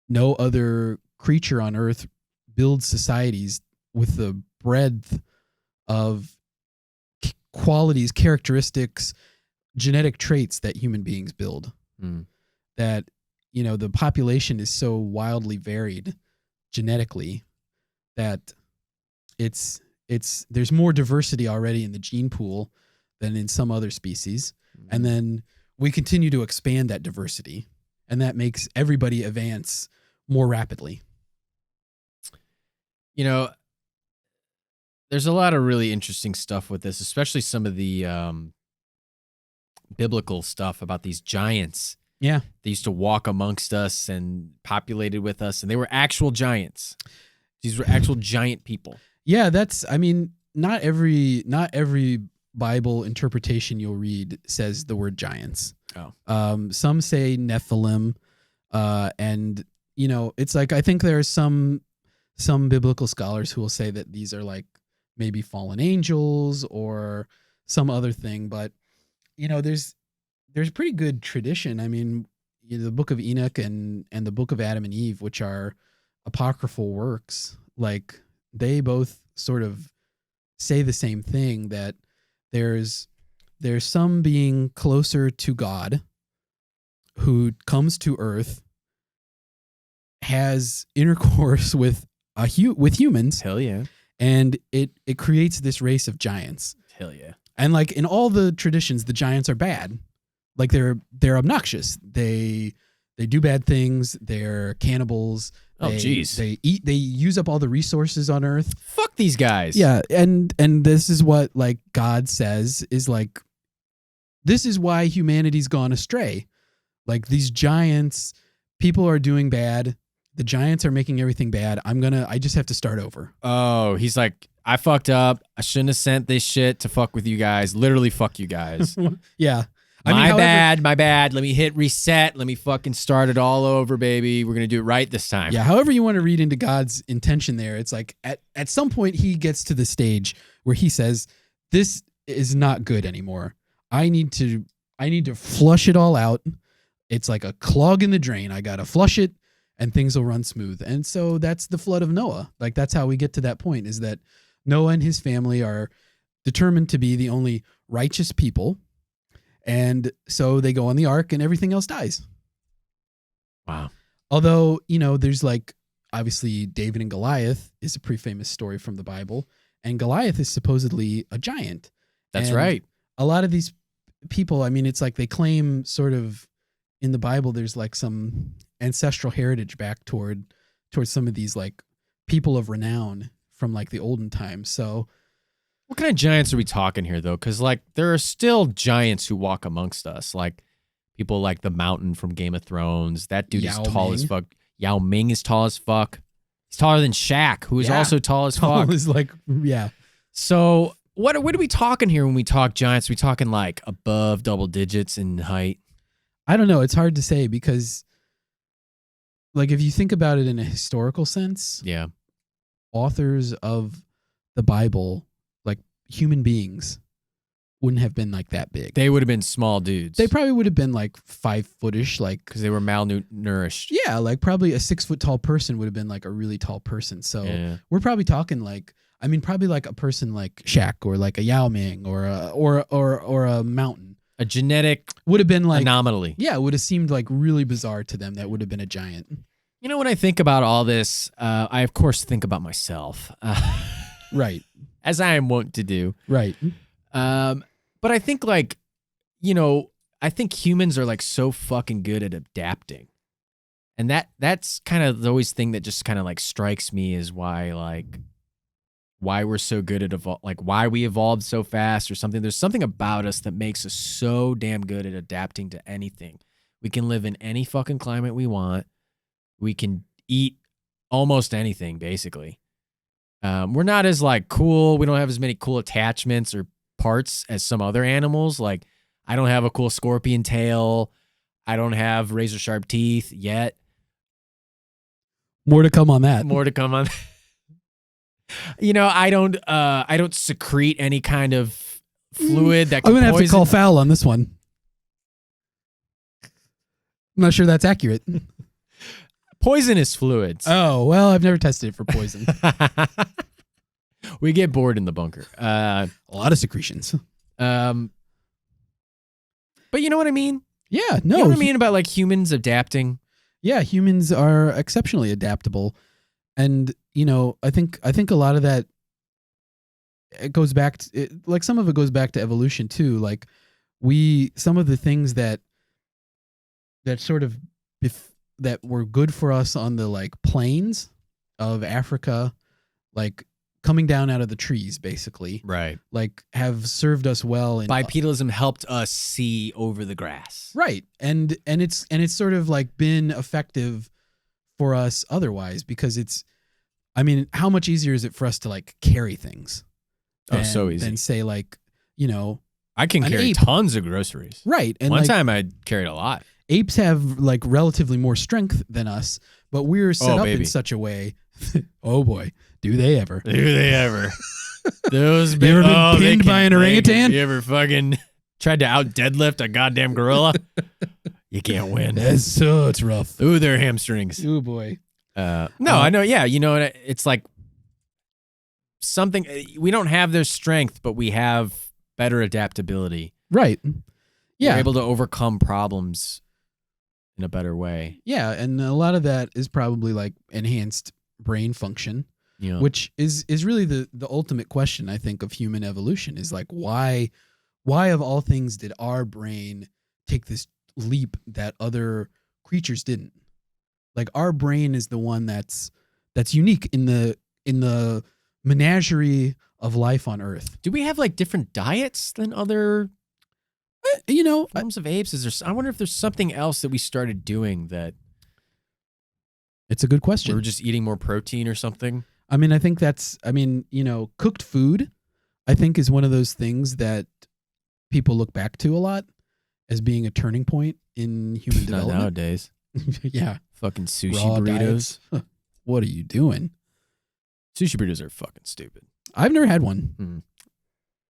no other creature on Earth builds societies with the breadth of qualities, characteristics, genetic traits that human beings build. That, the population is so wildly varied genetically that it's there's more diversity already in the gene pool than in some other species. And then we continue to expand that diversity, and that makes everybody advance more rapidly. You know, there's a lot of really interesting stuff with this, especially some of the biblical stuff about these giants. Yeah. They used to walk amongst us and populated with us, and they were actual giants. These were actual giant people. Yeah, not every Bible interpretation you'll read says the word giants. Oh. Some say Nephilim, and it's like, I think there are some biblical scholars who will say that these are like maybe fallen angels or some other thing, but there's pretty good tradition. I mean, the Book of Enoch and the Book of Adam and Eve, which are apocryphal works, like they both sort of say the same thing, that there's some being closer to God who comes to earth, has intercourse with humans. Hell yeah. And it creates this race of giants. Hell yeah. And like in all the traditions, the giants are bad. Like they're obnoxious. They do bad things. They're cannibals. Oh, jeez. They use up all the resources on Earth. Fuck these guys. Yeah, and this is what like God says is like, this is why humanity's gone astray. Like these giants, people are doing bad. The giants are making everything bad. I just have to start over. Oh, he's like, I fucked up. I shouldn't have sent this shit to fuck with you guys. Literally fuck you guys. Yeah. My bad. Let me hit reset. Let me fucking start it all over, baby. We're going to do it right this time. Yeah, however you want to read into God's intention there, it's like at some point he gets to the stage where he says, this is not good anymore. I need to flush it all out. It's like a clog in the drain. I got to flush it and things will run smooth. And so that's the flood of Noah. Like that's how we get to that point, is that Noah and his family are determined to be the only righteous people. And so they go on the ark and everything else dies. Wow. Although, there's like, obviously David and Goliath is a pretty famous story from the Bible. And Goliath is supposedly a giant. That's and right. A lot of these people, I mean, it's like they claim sort of in the Bible, there's like some ancestral heritage back towards some of these like people of renown from like the olden times. So what kind of giants are we talking here, though? Because, like, there are still giants who walk amongst us. Like, people like the Mountain from Game of Thrones. That dude is tall as fuck. Yao Ming is tall as fuck. He's taller than Shaq, who is also tall as fuck. Is like, yeah. So, what are we talking here when we talk giants? Are we talking, like, above double digits in height? I don't know. It's hard to say because, like, if you think about it in a historical sense, yeah, authors of the Bible, human beings, wouldn't have been like that big. They would have been small dudes. They probably would have been like 5-footish, like, because they were malnourished. Yeah, like probably a 6-foot tall person would have been like a really tall person. So we're probably talking like, I mean, probably like a person like Shaq or like a Yao Ming or a Mountain. A genetic would have been like anomaly. Yeah, it would have seemed like really bizarre to them. That would have been a giant. You know, when I think about all this, I of course think about myself. Right. As I am wont to do. Right. But I think like, I think humans are like so fucking good at adapting. And that's kind of the always thing that just kind of like strikes me is why we're so good at why we evolved so fast or something. There's something about us that makes us so damn good at adapting to anything. We can live in any fucking climate we want. We can eat almost anything, basically. We're not as like cool. We don't have as many cool attachments or parts as some other animals. Like I don't have a cool scorpion tail. I don't have razor sharp teeth yet. More to come on that. More to come on. I don't secrete any kind of fluid that can I'm gonna have to call foul on this one. I'm not sure that's accurate. Poisonous fluids. Oh, well, I've never tested it for poison. We get bored in the bunker. A lot of secretions. But you know what I mean? Yeah, no. You know what I mean about like humans adapting? Yeah, humans are exceptionally adaptable. And, I think a lot of that it goes back to like some of it goes back to evolution too. Like some of the things that sort of that were good for us on the like plains of Africa, like coming down out of the trees, basically, Right. like have served us well. And Bipedalism helped us see over the grass. right, and it's sort of like been effective for us otherwise, because it's, I mean, how much easier is it for us to like carry things? So easy. Than say like, I can an carry ape. tons of groceries. right. And One like, time I carried a lot. apes have like relatively more strength than us, but we're set up baby. in such a way. Oh boy, do they ever? Do they ever? Those You ever been pinned by an orangutan? You ever fucking tried to out deadlift a goddamn gorilla? You can't win. It's rough. Ooh, their hamstrings. Oh boy. No, I know. Yeah, it's like something. We don't have their strength, but we have better adaptability. Right. Yeah. We're able to overcome problems in a better way. Yeah, and a lot of that is probably like enhanced brain function, which is really the ultimate question, I think, of human evolution, is like why of all things did our brain take this leap that other creatures didn't? Like our brain is the one that's unique in the menagerie of life on Earth. Do we have like different diets than other forms of apes? I wonder if there's something else that we started doing that it's a good question. we're just eating more protein or something. I mean, I think cooked food, I think, is one of those things that people look back to a lot as being a turning point in human Not development. nowadays. Yeah. Fucking sushi Raw burritos. diets. What are you doing? Sushi burritos are fucking stupid. I've never had one.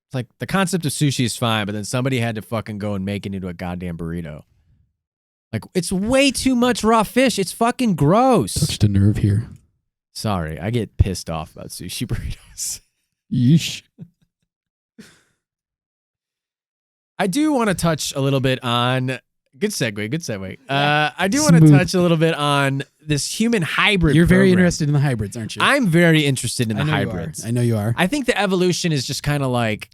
It's like the concept of sushi is fine, but then somebody had to fucking go and make it into a goddamn burrito. Like, it's way too much raw fish. It's fucking gross. Touched a nerve here. Sorry, I get pissed off about sushi burritos. Yeesh. I do want to touch a little bit on... Good segue. I do want to Smooth. touch a little bit on this human hybrid You're very program. interested in the hybrids, aren't you? I'm very interested in the I know hybrids. You are. I know you are. I think the evolution is just kind of like,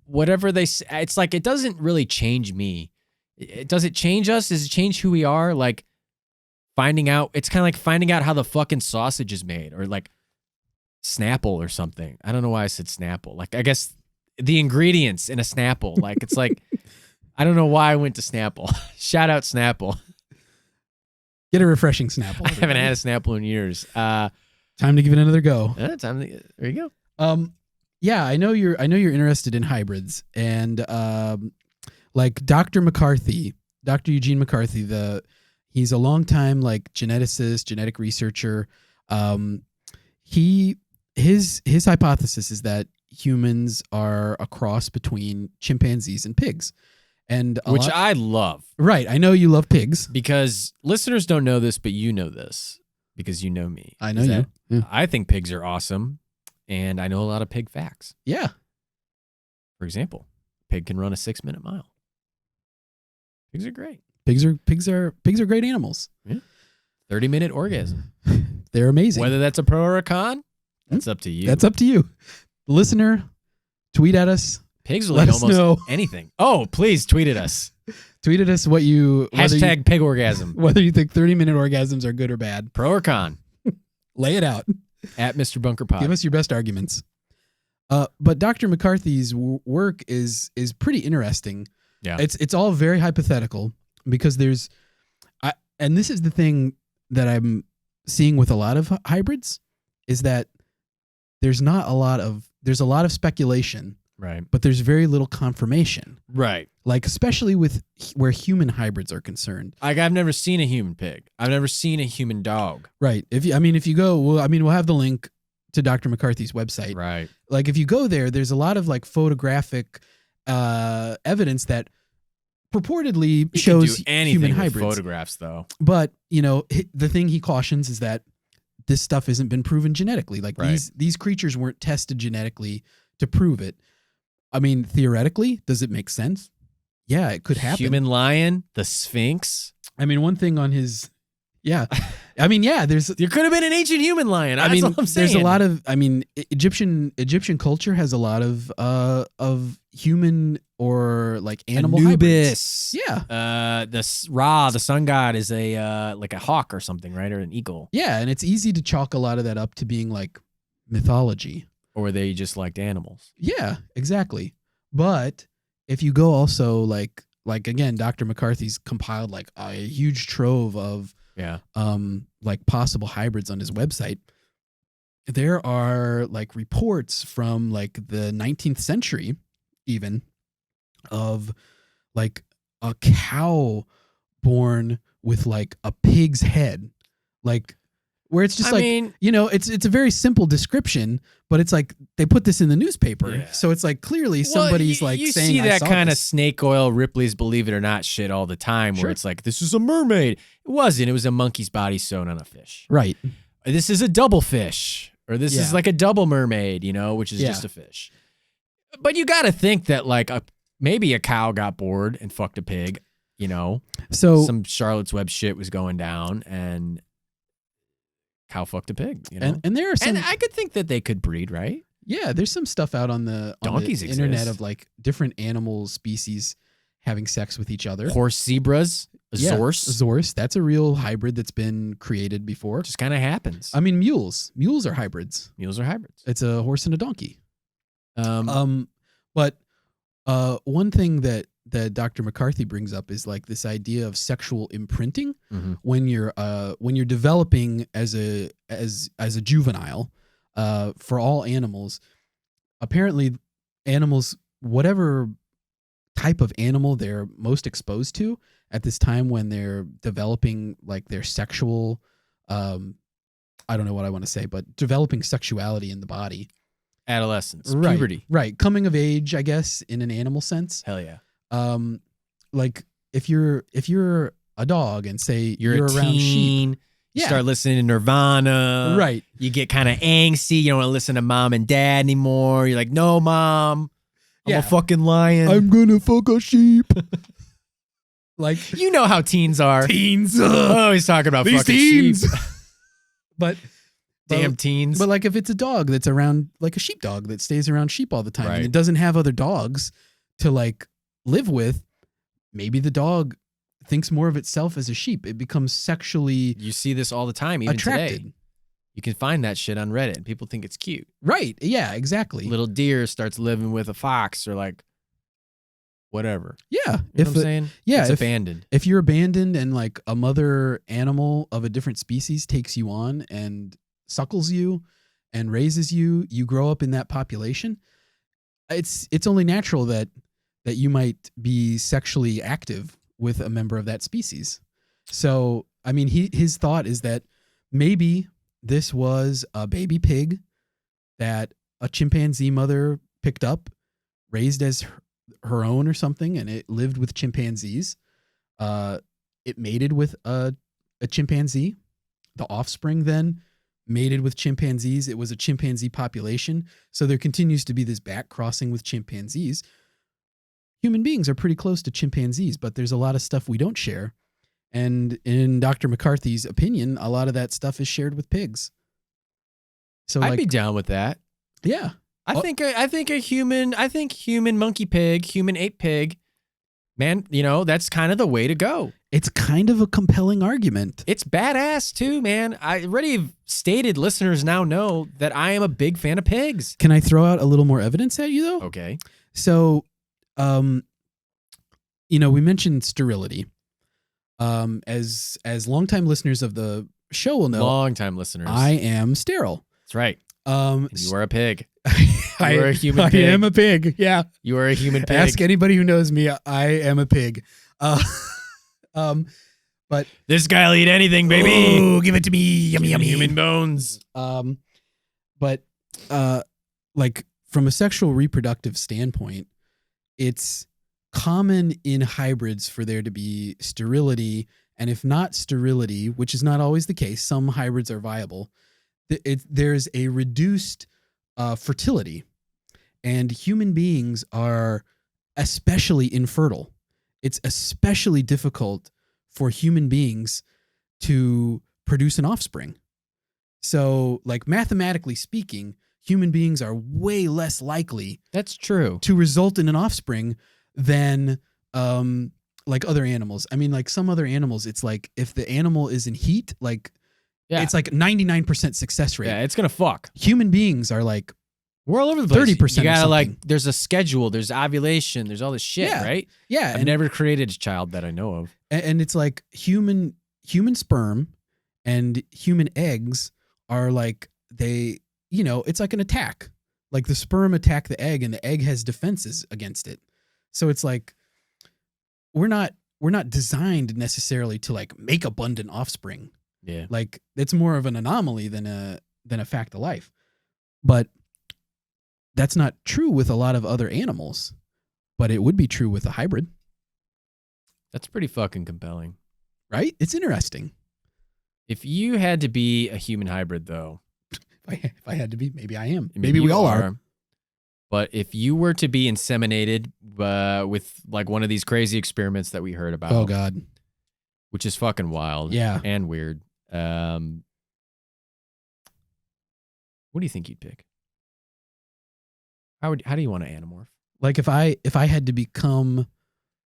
whatever they say. It's like, it doesn't really change me. Does it change us? Does it change who we are? Like, it's kind of like finding out how the fucking sausage is made, or like Snapple or something. I don't know why I said Snapple. Like, I guess the ingredients in a Snapple. Like, it's like, I don't know why I went to Snapple. Shout out Snapple. Get a refreshing Snapple. I haven't had a Snapple in years. Time to give it another go. There you go. Yeah, I know you're interested in hybrids, and like Dr. Eugene McCarthy, he's a longtime like geneticist, genetic researcher. His hypothesis is that humans are a cross between chimpanzees and pigs. And Which I love. Right. I know you love pigs. Because listeners don't know this, but you know this because you know me. I know you. Yeah. I think pigs are awesome, and I know a lot of pig facts. Yeah. For example, pig can run a 6-minute mile. Pigs are great. Pigs are great animals. Yeah. 30-minute orgasm. They're amazing. Whether that's a pro or a con, that's up to you. That's up to you. Listener, tweet at us. Pigs will Let eat us almost know. anything. Oh, please tweet at us. Tweet at us Hashtag pig orgasm. whether you think 30-minute orgasms are good or bad. Pro or con. Lay it out. At Mr. Bunker Pod. Give us your best arguments. But Dr. McCarthy's work is pretty interesting. Yeah. It's all very hypothetical, because and this is the thing that I'm seeing with a lot of hybrids, is that there's a lot of speculation, right? but there's very little confirmation. Right. Like, especially with where human hybrids are concerned. Like, I've never seen a human pig. I've never seen a human dog. Right. If you go, we'll have the link to Dr. McCarthy's website. Right. Like, if you go there's a lot of like photographic evidence that purportedly You shows can do anything human with hybrids. photographs, though. But, the thing he cautions is that this stuff isn't been proven genetically. Like, Right. these creatures weren't tested genetically to prove it. I mean, theoretically, does it make sense? Yeah, it could happen. Human lion, the Sphinx. I mean, one thing on his, yeah, I mean, yeah, There could have been an ancient human lion. That's all I'm saying. there's a lot of, Egyptian culture has a lot of human or like animal hybrids. Anubis. Yeah. The sun god, is a like a hawk or something, right? Or an eagle. Yeah, and it's easy to chalk a lot of that up to being like mythology. Or they just liked animals. Yeah, exactly. But if you go also like again, Dr. McCarthy's compiled like a huge trove of like possible hybrids on his website. There are like reports from like the 19th century even of like a cow born with like a pig's head, like where it's just it's a very simple description, but it's like they put this in the newspaper. Yeah. So it's like clearly somebody's you saying, see that kind of this. snake oil Ripley's Believe It or Not shit all the time, Sure. where it's like, this is a mermaid. It wasn't. It was a monkey's body sewn on a fish. Right. This is a double fish, or this is Yeah. like a double mermaid, which is just a fish. But you got to think that like maybe a cow got bored and fucked a pig, So some Charlotte's Web shit was going down and cow fucked a pig, and there are some, and I could think that they could breed, right? yeah, there's some stuff out on the Donkeys internet exist. of like different animal species having sex with each other. Horse zebras, zorse, That's a real hybrid that's been created before. just kind of happens. I mean, mules are hybrids. Mules are hybrids. It's a horse and a donkey. But one thing that Dr. McCarthy brings up is like this idea of sexual imprinting when you're developing as a juvenile. For all animals, apparently animals, whatever type of animal they're most exposed to at this time when they're developing like their sexual, I don't know what I want to say, but developing sexuality in the body. Adolescence, Right, puberty. right. Coming of age, I guess, in an animal sense. Hell yeah. Like if you're a dog and say You're a around sheep, teen. You Yeah. start listening to Nirvana. right? You get kind of angsty. You don't want to listen to mom and dad anymore. You're like, no, mom. I'm Yeah. a fucking lion. I'm gonna fuck a sheep. Like You know how teens are. teens, Oh, he's talking about these fucking teens. sheep. but Damn teens. But like if it's a dog that's around, like a sheepdog that stays around sheep all the time, Right. and it doesn't have other dogs to like live with, maybe the dog thinks more of itself as a sheep. It becomes sexually you see this all the time, even attracted. today. You can find that shit on Reddit, and people think it's cute. Right? Yeah, exactly. Little deer starts living with a fox, or like whatever. Yeah. You know what I'm saying? yeah, It's if- abandoned. If you're abandoned and like a mother animal of a different species takes you on and suckles you and raises you, you grow up in that population. It's only natural that you might be sexually active with a member of that species. So, I mean, his thought is that maybe this was a baby pig that a chimpanzee mother picked up, raised as her own or something, and it lived with chimpanzees. It mated with a chimpanzee. The offspring then mated with chimpanzees. It was a chimpanzee population. So there continues to be this back crossing with chimpanzees. Human beings are pretty close to chimpanzees, but there's a lot of stuff we don't share. And in Dr. McCarthy's opinion, a lot of that stuff is shared with pigs. So I'd like, be down with that. yeah. I think human monkey pig, human ape pig, man, that's kind of the way to go. It's kind of a compelling argument. It's badass too, man. I already stated, listeners now know that I am a big fan of pigs. Can I throw out a little more evidence at you though? Okay. So, we mentioned sterility. As longtime listeners of the show will know, Long-time listeners. I am sterile. That's right. And You are a pig. I, You are a human I pig. am a pig. Yeah. You are a human pig. Ask anybody who knows me. I am a pig. But This guy'll eat anything, baby. oh, give it to me. Yummy, yummy. Human bones. But like from a sexual reproductive standpoint, it's common in hybrids for there to be sterility, and if not sterility, which is not always the case, some hybrids are viable. There's a reduced fertility, and human beings are especially infertile. It's especially difficult for human beings to produce an offspring. So, like, mathematically speaking, human beings are way less likely That's true. to result in an offspring than like other animals. I mean, like some other animals, it's like if the animal is in heat, like Yeah. it's like 99% success rate. Yeah, it's gonna fuck. Human beings are like We're all over the place. 30% You gotta or like. something. There's a schedule. There's ovulation. There's all this shit, Yeah. right? yeah, I've never created a child that I know of. and it's like human sperm and human eggs are like it's like an attack. Like the sperm attack the egg and the egg has defenses against it. So it's like we're not designed necessarily to like make abundant offspring. Yeah. Like it's more of an anomaly than a fact of life. But that's not true with a lot of other animals. But it would be true with a hybrid, That's pretty fucking compelling. right? It's interesting. If you had to be a human hybrid, though, If I had to be, maybe I am. I mean, Maybe we you all are. But if you were to be inseminated with like one of these crazy experiments that we heard about, Oh God. which is fucking wild, Yeah. and weird, what do you think you'd pick? How do you want to anamorph? Like if I had to become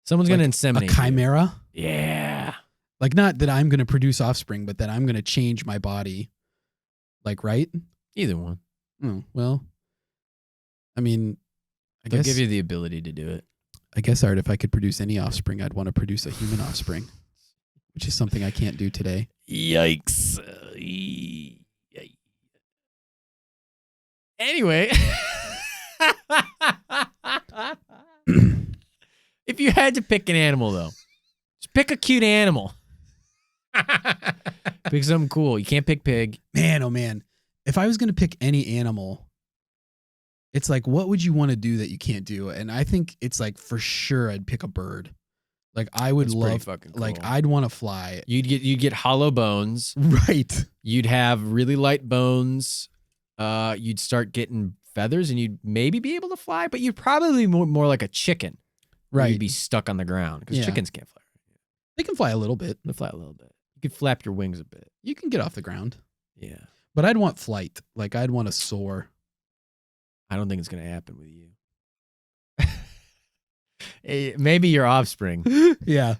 Someone's like gonna a inseminate you. chimera, Yeah. like not that I'm going to produce offspring, but that I'm going to change my body. Like, right? Either one. Oh, well, I mean, They'll give you the ability to do it. I guess, Art, if I could produce any offspring, I'd want to produce a human offspring, which is something I can't do today. Yikes. Anyway. If you had to pick an animal, though, just pick a cute animal. Pick something cool. You can't pick pig. Man, oh man. If I was going to pick any animal, it's like, what would you want to do that you can't do? And I think it's like, for sure, I'd pick a bird. Like I would That's pretty love, fucking cool. like I'd want to fly. You'd get hollow bones. Right. You'd have really light bones. You'd start getting feathers, and you'd maybe be able to fly, but you'd probably be more like a chicken. Where Right. You'd be stuck on the ground because Yeah. chickens can't fly. They can fly a little bit. They fly a little bit. You could flap your wings a bit. You can get off the ground. Yeah. But I'd want flight. Like I'd want to soar. I don't think it's going to happen with you. Maybe your offspring. Yeah.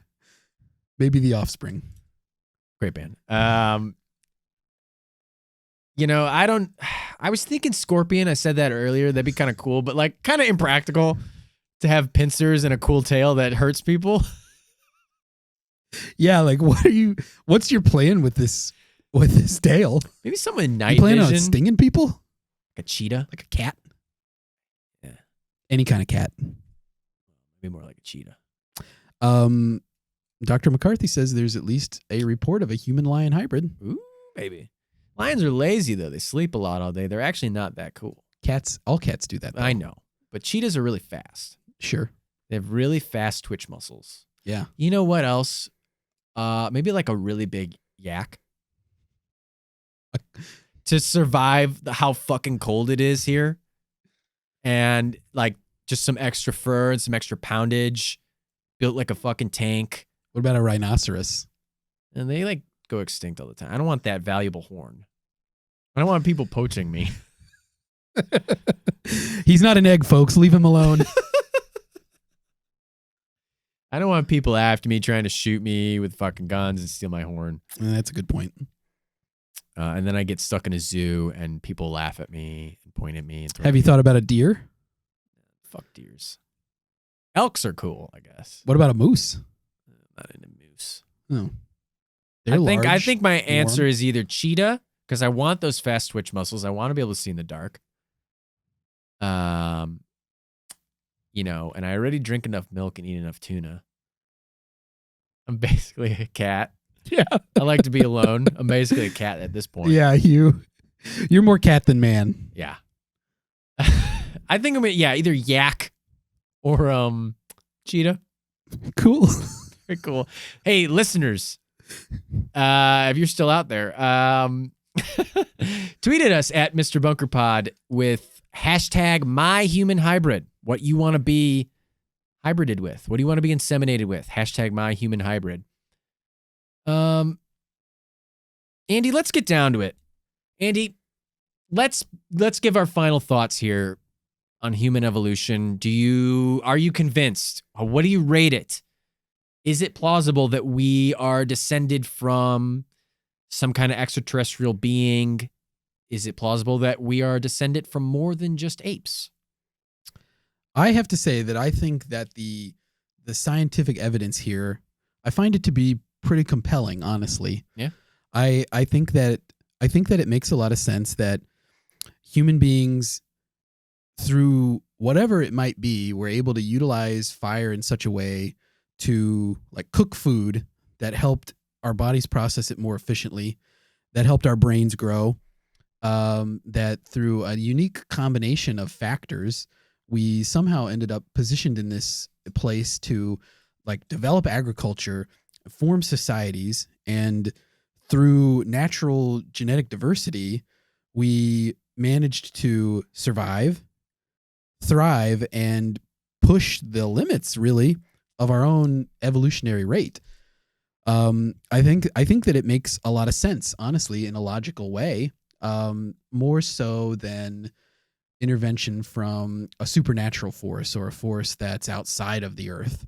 Maybe the offspring. Great band. I was thinking scorpion. I said that earlier. That'd be kind of cool, but like kind of impractical to have pincers and a cool tail that hurts people. Yeah, like what's your plan with this tail? Maybe someone in You night plan on vision. stinging people? Like a cheetah. Like a cat? Yeah. Any kind of cat. Maybe more like a cheetah. Dr. McCarthy says there's at least a report of a human lion hybrid. Ooh, baby. Lions are lazy, though. They sleep a lot all day. They're actually not that cool. All cats do that, though. I know. But cheetahs are really fast. Sure. They have really fast twitch muscles. Yeah. You know what else? Maybe like a really big yak. To survive how fucking cold it is here. And like just some extra fur and some extra poundage. Built like a fucking tank. What about a rhinoceros? And they like go extinct all the time. I don't want that valuable horn. I don't want people poaching me. He's not an egg, folks. Leave him alone. I don't want people after me trying to shoot me with fucking guns and steal my horn. That's a good point. And then I get stuck in a zoo and people laugh at me and point at me. And throw Have you thought about a deer? Fuck deers. Elks are cool, I guess. What about a moose? Not into moose. Oh. I large, think my answer warm. is either cheetah, because I want those fast twitch muscles. I want to be able to see in the dark. And I already drink enough milk and eat enough tuna. I'm basically a cat. Yeah. I like to be alone. I'm basically a cat at this point. Yeah, you're more cat than man. Yeah. I think I'm either yak or cheetah. Cool. Very cool. Hey, listeners, if you're still out there, tweet at us at Mr. Bunker Pod with hashtag #MyHumanHybrid. What you want to be hybrided with? What do you want to be inseminated with? Hashtag #MyHumanHybrid. Andy, let's get down to it. Andy, let's give our final thoughts here on human evolution. Are you convinced? What do you rate it? Is it plausible that we are descended from some kind of extraterrestrial being? Is it plausible that we are descended from more than just apes? I have to say that I think that the scientific evidence here, I find it to be pretty compelling, honestly. Yeah. I think that it makes a lot of sense that human beings, through whatever it might be, were able to utilize fire in such a way to like cook food that helped our bodies process it more efficiently, that helped our brains grow, that through a unique combination of factors, we somehow ended up positioned in this place to like develop agriculture, form societies, and through natural genetic diversity, we managed to survive, thrive, and push the limits really of our own evolutionary rate. I think that it makes a lot of sense, honestly, in a logical way, more so than intervention from a supernatural force or a force that's outside of the earth.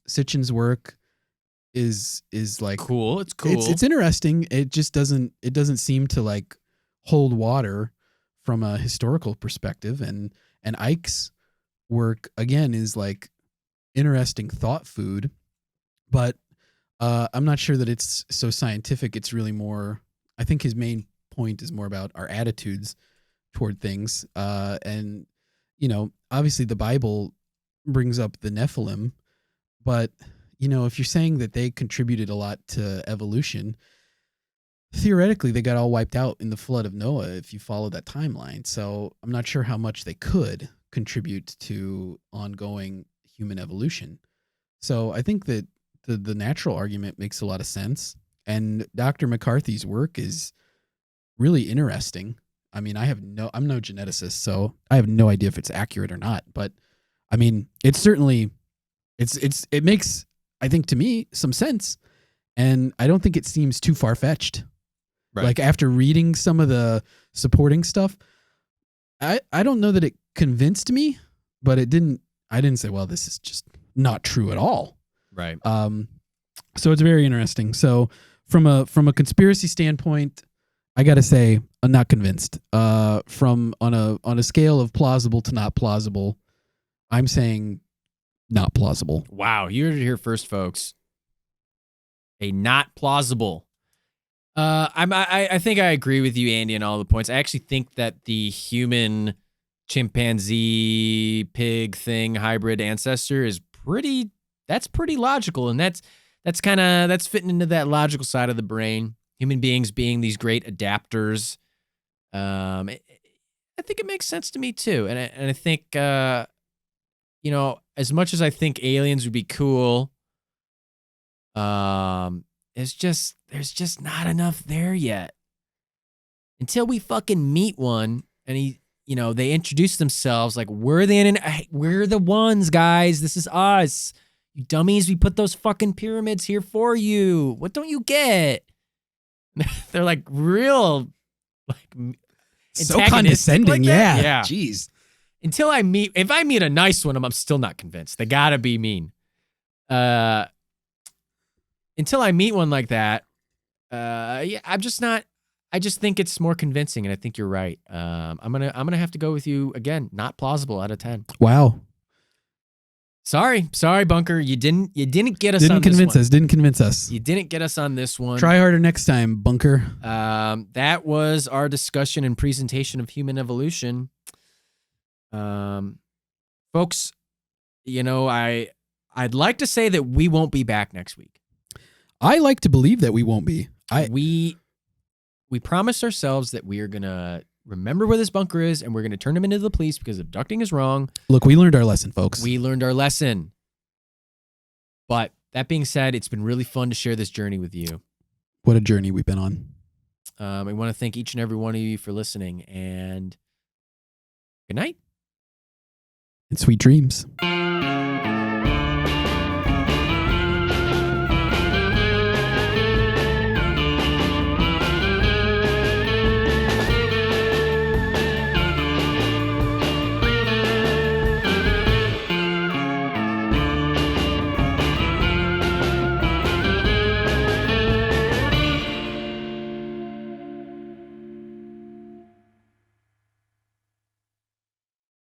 Sitchin's work is like cool. It's cool. It's interesting. It just doesn't seem to like hold water from a historical perspective. And Ike's work again is like interesting thought food, but I'm not sure that it's so scientific. It's really more, I think his main point is more about our attitudes toward things. And, obviously the Bible brings up the Nephilim, but, if you're saying that they contributed a lot to evolution, theoretically they got all wiped out in the flood of Noah if you follow that timeline. So I'm not sure how much they could contribute to ongoing human evolution. So I think that the natural argument makes a lot of sense. And Dr. McCarthy's work is really interesting. I mean, I'm no geneticist, so I have no idea if it's accurate or not. But I mean, it's certainly, it makes, I think, to me, some sense. And I don't think it seems too far-fetched. Right. Like after reading some of the supporting stuff, I don't know that it convinced me, but I didn't say, well, this is just not true at all. Right. So it's very interesting. So from a conspiracy standpoint, I got to say I'm not convinced. On a scale of plausible to not plausible, I'm saying not plausible. Wow, you heard it here first, folks. A not plausible. I think I agree with you, Andy, on all the points. I actually think that the human chimpanzee pig thing hybrid ancestor is pretty logical, and that's fitting into that logical side of the brain. Human beings being these great adapters. I think it makes sense to me too, and I think as much as I think aliens would be cool, there's just not enough there yet. Until we fucking meet one, and they introduce themselves like we're the ones, guys. This is us. You dummies, we put those fucking pyramids here for you. What don't you get? They're like real, like so condescending. Like yeah. Jeez. If I meet a nice one, I'm still not convinced. They gotta be mean. Until I meet one like that, I'm just not. I just think it's more convincing, and I think you're right. I'm gonna have to go with you again. Not plausible out of 10. Wow. Sorry, Bunker. You didn't get us. Didn't convince us. You didn't get us on this one. Try harder next time, Bunker. That was our discussion and presentation of human evolution. Folks, I'd like to say that we won't be back next week. I like to believe that we won't be. We promised ourselves that we are gonna remember where this bunker is, and we're going to turn him into the police because abducting is wrong. Look, we learned our lesson, folks. We learned our lesson. But that being said, it's been really fun to share this journey with you. What a journey we've been on. I want to thank each and every one of you for listening, and good night. And sweet dreams.